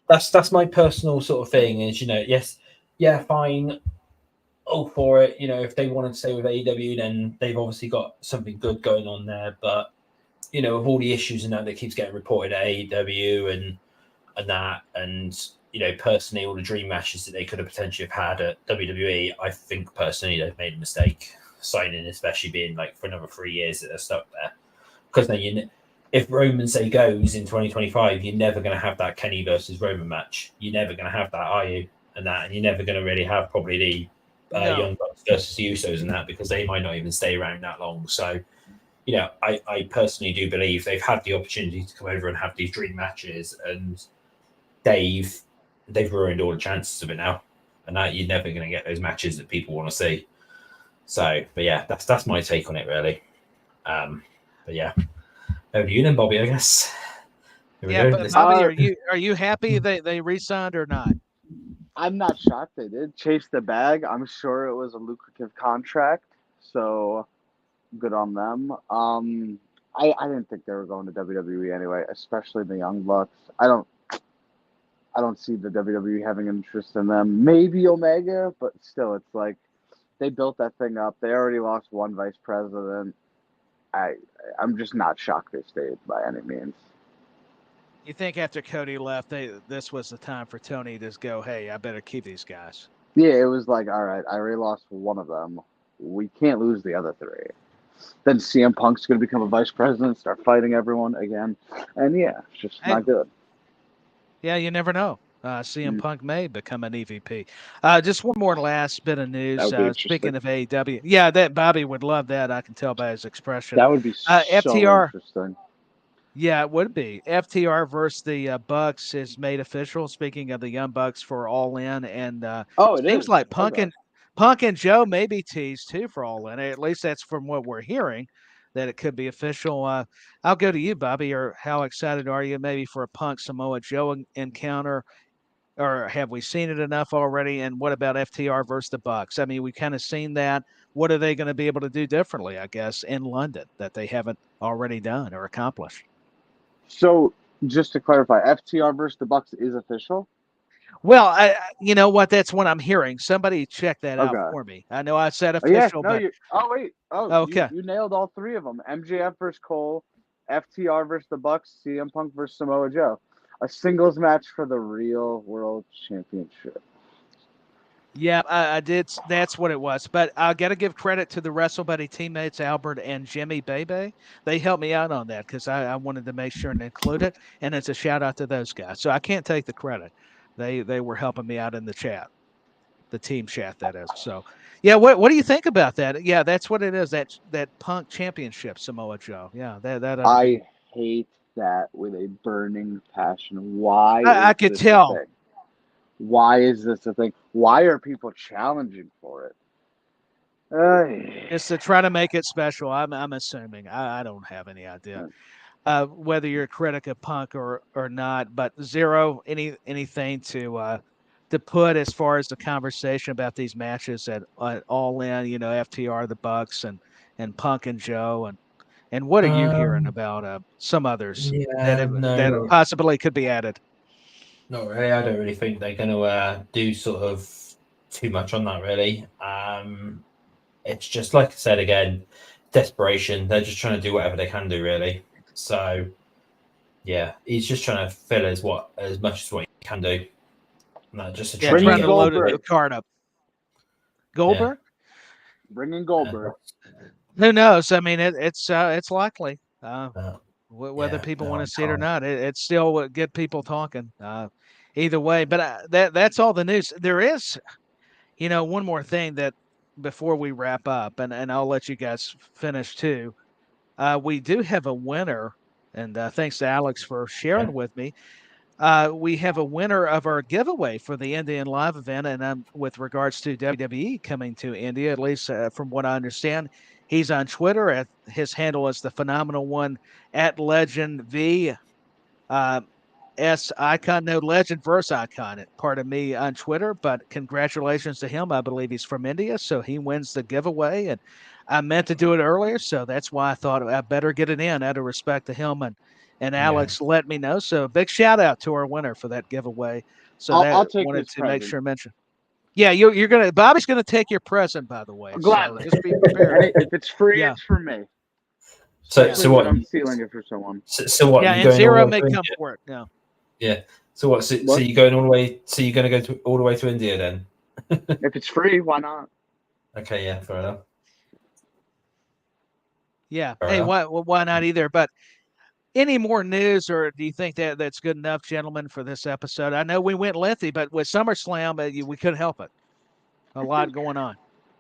That's my personal sort of thing. Is fine. All for it. If they wanted to stay with AEW, then they've obviously got something good going on there. But with all the issues and that keeps getting reported at AEW and that, and personally, all the dream matches that they could have potentially have had at WWE, I think personally they've made a mistake signing, especially being for another 3 years that they're stuck there. Because then if Roman say goes in 2025, you're never going to have that Kenny versus Roman match. You're never going to have that, are you? And you're never going to really have probably the Young Bucks versus the Usos and that, because they might not even stay around that long. So, I personally do believe they've had the opportunity to come over and have these dream matches, and they've ruined all the chances of it now. And now you're never going to get those matches that people want to see. So, but yeah, that's my take on it, really. But yeah, over to you then, Bobby, I guess. But Bobby, are you happy they re-signed or not? I'm not shocked they did chase the bag. I'm sure it was a lucrative contract, so good on them. I didn't think they were going to WWE anyway, especially the Young Bucks. I don't see the WWE having interest in them. Maybe Omega, but still, it's they built that thing up. They already lost one vice president. I'm just not shocked they stayed by any means. You think after Cody left, this was the time for Tony to go, hey, I better keep these guys? Yeah, it was all right, I already lost one of them. We can't lose the other three. Then CM Punk's going to become a vice president, start fighting everyone again. And it's just not good. Yeah, you never know. CM Punk may become an EVP. Just one more last bit of news. Speaking of AEW, that Bobby would love that. I can tell by his expression. That would be so FTR, interesting. Yeah, it would be. FTR versus the Bucks is made official. Speaking of the Young Bucks for All In, and it seems like Punk and Joe may be teased too for All In. At least that's from what we're hearing, that it could be official. I'll go to you, Bobby. Or how excited are you maybe for a Punk Samoa Joe encounter? Or have we seen it enough already? And what about FTR versus the Bucks? I mean, we kind of seen that. What are they going to be able to do differently, I guess, in London that they haven't already done or accomplished? So, just to clarify, FTR versus the Bucks is official? Well, you know what? That's what I'm hearing. Somebody check that out for me. I know I said official, but okay. You nailed all three of them. MJF versus Cole, FTR versus the Bucks, CM Punk versus Samoa Joe. A singles match for the real world championship. Yeah, I did. That's what it was. But I got to give credit to the WrestleBuddy teammates, Albert and Jimmy Bebe. They helped me out on that because I wanted to make sure and include it. And it's a shout out to those guys. So I can't take the credit. They were helping me out in the chat, the team chat, that is. So, Yeah, what do you think about that? Yeah, that's what it is. That Punk Championship, Samoa Joe. Yeah, that ought to be. I hate that with a burning passion. Why I is could this a tell. thing? Why is this a thing? Why are people challenging for it? It's to try to make it special. I'm assuming. I don't have any idea whether you're a critic of Punk or not. But Zero, anything to put as far as the conversation about these matches at All In, FTR, the Bucks, and Punk and Joe, and what are you hearing about some others Yeah, that no, possibly could be added? not really. I don't really think they're going to do sort of too much on that. Really, it's just like I said again, desperation. They're just trying to do whatever they can do, really. So, yeah, he's just trying to fill as much as what he can do. No, just to try trying and to load the card up. Goldberg, bring in Goldberg. Who knows? I mean, it's likely. Whether people want to see it or not, it's still what get people talking. Either way, but that's all the news. There is, one more thing that before we wrap up, and I'll let you guys finish too. We do have a winner, and thanks to Alex for sharing with me. We have a winner of our giveaway for the Indian Live event, and with regards to WWE coming to India, at least from what I understand, he's on Twitter. His handle is the phenomenal one at Legend V. S icon, no legend verse icon. Pardon me on Twitter, but congratulations to him. I believe he's from India, so he wins the giveaway. And I meant to do it earlier, so that's why I thought I better get it in out of respect to him. And Alex let me know. So big shout out to our winner for that giveaway. So I'll take wanted to present. make sure I mention. Yeah, you're gonna. Bobby's gonna take your present, by the way. Gladly. So just be prepared. If it's free, it's for me. So what? I'm stealing it for someone. So what? Yeah, and Zero may come for it. Yeah. Yeah. So what? So you're going all the way? So you're going to go all the way to India then? If it's free, why not? Okay. Yeah. Fair enough. Yeah. Hey, why not either? But any more news, or do you think that's good enough, gentlemen, for this episode? I know we went lengthy, but with SummerSlam, we couldn't help it. A lot going on.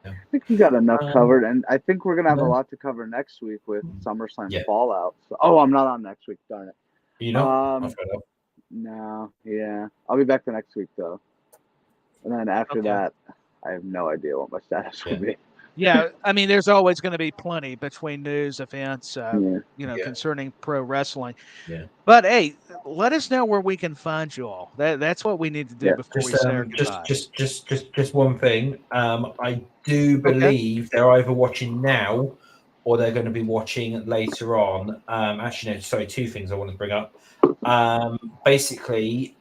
I think we got enough covered, and I think we're gonna have a lot to cover next week with SummerSlam Fallout. So, I'm not on next week. Darn it. You know? No. Yeah, I'll be back the next week though, and then after that, I have no idea what my status will be. Yeah, I mean, there's always going to be plenty between news, events, concerning pro wrestling. Yeah. But hey, let us know where we can find you all. That's what we need to do before we say our goodbye. Just one thing. I do believe they're either watching now or they're going to be watching later on. Actually, no. Sorry, two things I want to bring up. Basically,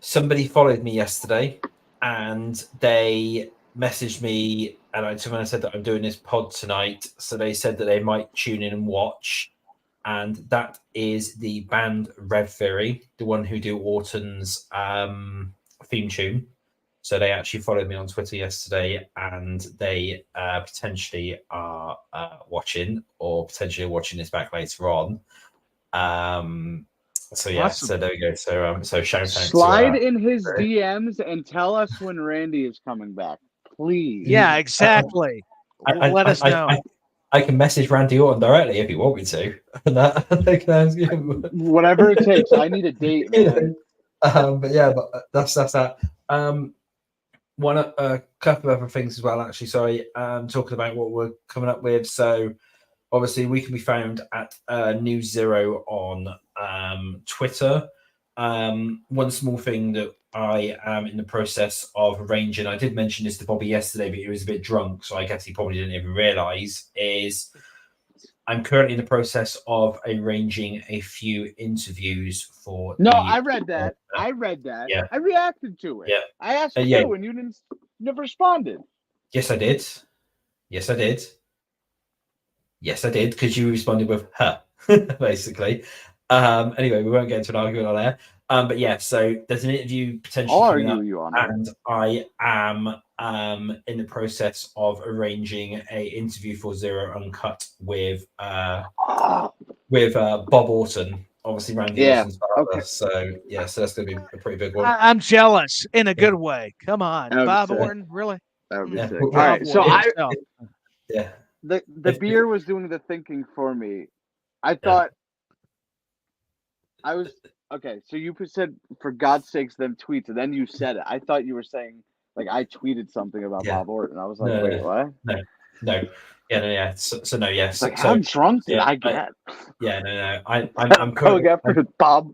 somebody followed me yesterday, and they messaged me, and I said that I'm doing this pod tonight, so they said that they might tune in and watch, and that is the band Rev Theory, the one who do Orton's theme tune. So they actually followed me on Twitter yesterday, and they potentially are watching, or potentially watching this back later on. So yeah, awesome. So there we go. So shout out. Slide in his DMs and tell us when Randy is coming back. Please. Yeah, exactly. Let us know. I can message Randy Orton directly if you want me to. Whatever it takes. I need a date, man. But that's that. A couple of other things as well, actually. Sorry, talking about what we're coming up with. So obviously we can be found at News Zero on Twitter. One small thing that I am in the process of arranging, I did mention this to Bobby yesterday, but he was a bit drunk, so I guess he probably didn't even realize, is I'm currently in the process of arranging a few interviews for I read that. Yeah. I reacted to it. Yeah. I asked you and you never responded. Yes, I did. Yes, I did, because you responded with her, basically. Anyway, we won't get into an argument on there. But yeah, so there's an interview potentially coming up, and I am in the process of arranging a interview for Zero Uncut with Bob Orton. obviously Randy Orton's father. Okay. So that's going to be a pretty big one. I'm jealous in a good way. Come on, Bob Orton, really? That would be sick. All right, so the beer was doing the thinking for me. I thought I was okay. So you said, for God's sakes, them tweets, and then you said it. I thought you were saying like I tweeted something about Bob Orton. I was like, wait, what? No. Yeah. So no, yeah. Like, how drunk did I get? No. I'm going after Bob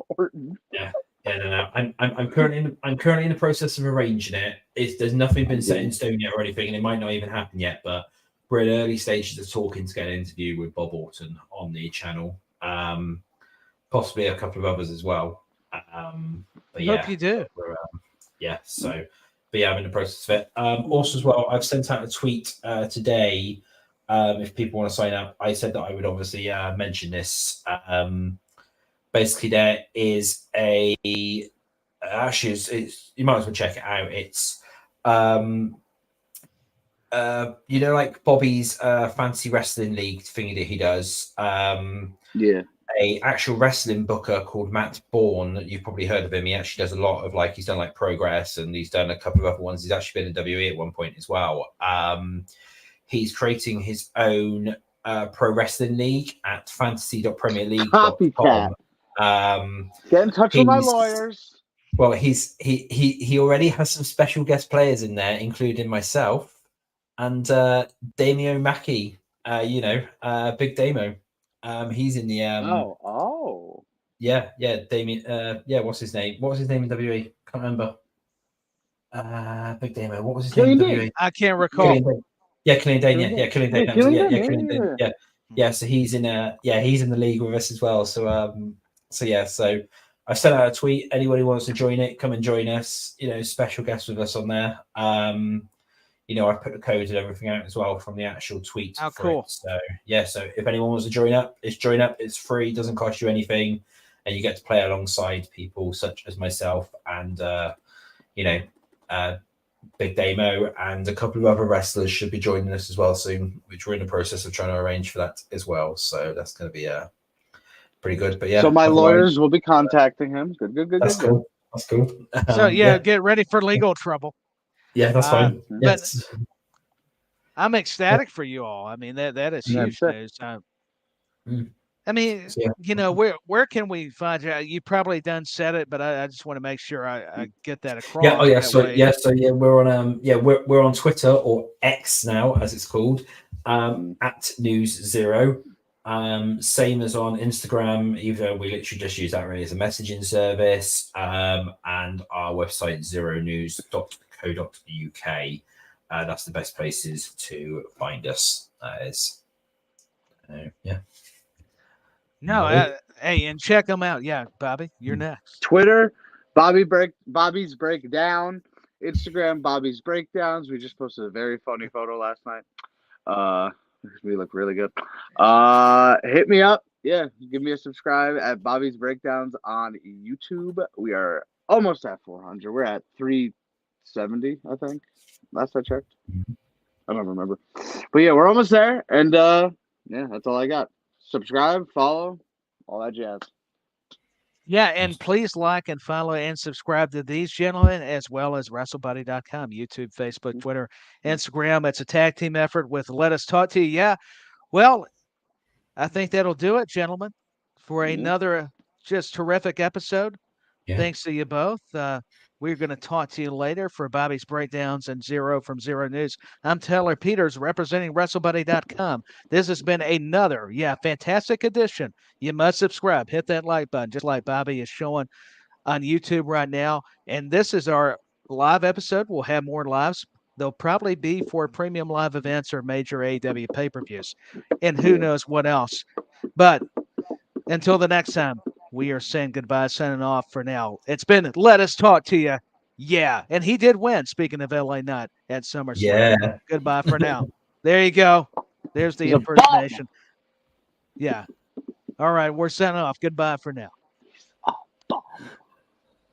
Orton. Yeah. No. I'm currently in the process of arranging it. There's nothing been set in stone yet or anything, and it might not even happen yet. But we're in early stages of talking to get an interview with Bob Orton on the channel. Possibly a couple of others as well. But yeah, hope you do. So. But yeah, I'm in the process of it. Also, as well, I've sent out a tweet today. If people want to sign up, I said that I would obviously mention this. Basically, there is you might as well check it out. It's like Bobby's fantasy wrestling league thingy that he does. A actual wrestling booker called Matt Bourne. You've probably heard of him. He actually does a lot of he's done like Progress, and he's done a couple of other ones. He's actually been in WWE at one point as well. He's creating his own pro wrestling league at fantasy.premierleague.com. Get in touch with my lawyers. Well, he already has some special guest players in there, including myself and Damio Mackey. Big Damo. He's in the Damien. What's his name? What was his name in WWE? Can't remember. Big Damo. What was his name in WWE? I can't recall. Killian Dane. Killian Dane. Yeah. So he's in he's in the league with us as well. So I sent out a tweet. Anybody wants to join it, come and join us. Special guest with us on there. I put the code and everything out as well from the actual tweet. Oh, cool. So if anyone wants to join up. It's free, doesn't cost you anything, and you get to play alongside people such as myself and Big Damo and a couple of other wrestlers should be joining us as well soon, which we're in the process of trying to arrange for that as well. So that's going to be pretty good. But yeah. So my lawyers will be contacting him. Good. That's cool. That's cool. So get ready for legal trouble. Yeah, that's fine. Yes. But I'm ecstatic for you all. I mean, that is huge news. I mean, where can we find you? You probably done said it, but I just want to make sure I get that across. We're on we're on Twitter, or X now as it's called, at News Zero. Same as on Instagram, even though we literally just use that really as a messaging service. And our website zeronews.co.uk. That's the best places to find us. Hey, and check them out. Yeah, Bobby, you're next. Twitter, Bobby's Breakdown. Instagram, Bobby's Breakdowns. We just posted a very funny photo last night. We look really good. Hit me up. Yeah, give me a subscribe at Bobby's Breakdowns on YouTube. We are almost at 400. We're at 370, I think. Last I checked. I don't remember. But yeah, we're almost there. And that's all I got. Subscribe, follow, all that jazz. Yeah, and please like and follow and subscribe to these gentlemen, as well as WrestleBuddy.com, YouTube, Facebook, Twitter, Instagram. It's a tag team effort with Let Us Talk to You. Yeah, well, I think that'll do it, gentlemen, for another just terrific episode. Yeah. Thanks to you both. We're going to talk to you later for Bobby's Breakdowns and Zero from Zero News. I'm Taylor Peters, representing WrestleBuddy.com. This has been another, fantastic edition. You must subscribe. Hit that like button, just like Bobby is showing on YouTube right now. And this is our live episode. We'll have more lives. They'll probably be for premium live events or major AEW pay-per-views. And who knows what else. But until the next time, we are saying goodbye, signing off for now. It's been Let Us Talk to You. Yeah. And he did win, speaking of LA Knight at SummerSlam. Yeah. Goodbye for now. There you go. There's the impersonation. Yeah. All right. We're signing off. Goodbye for now.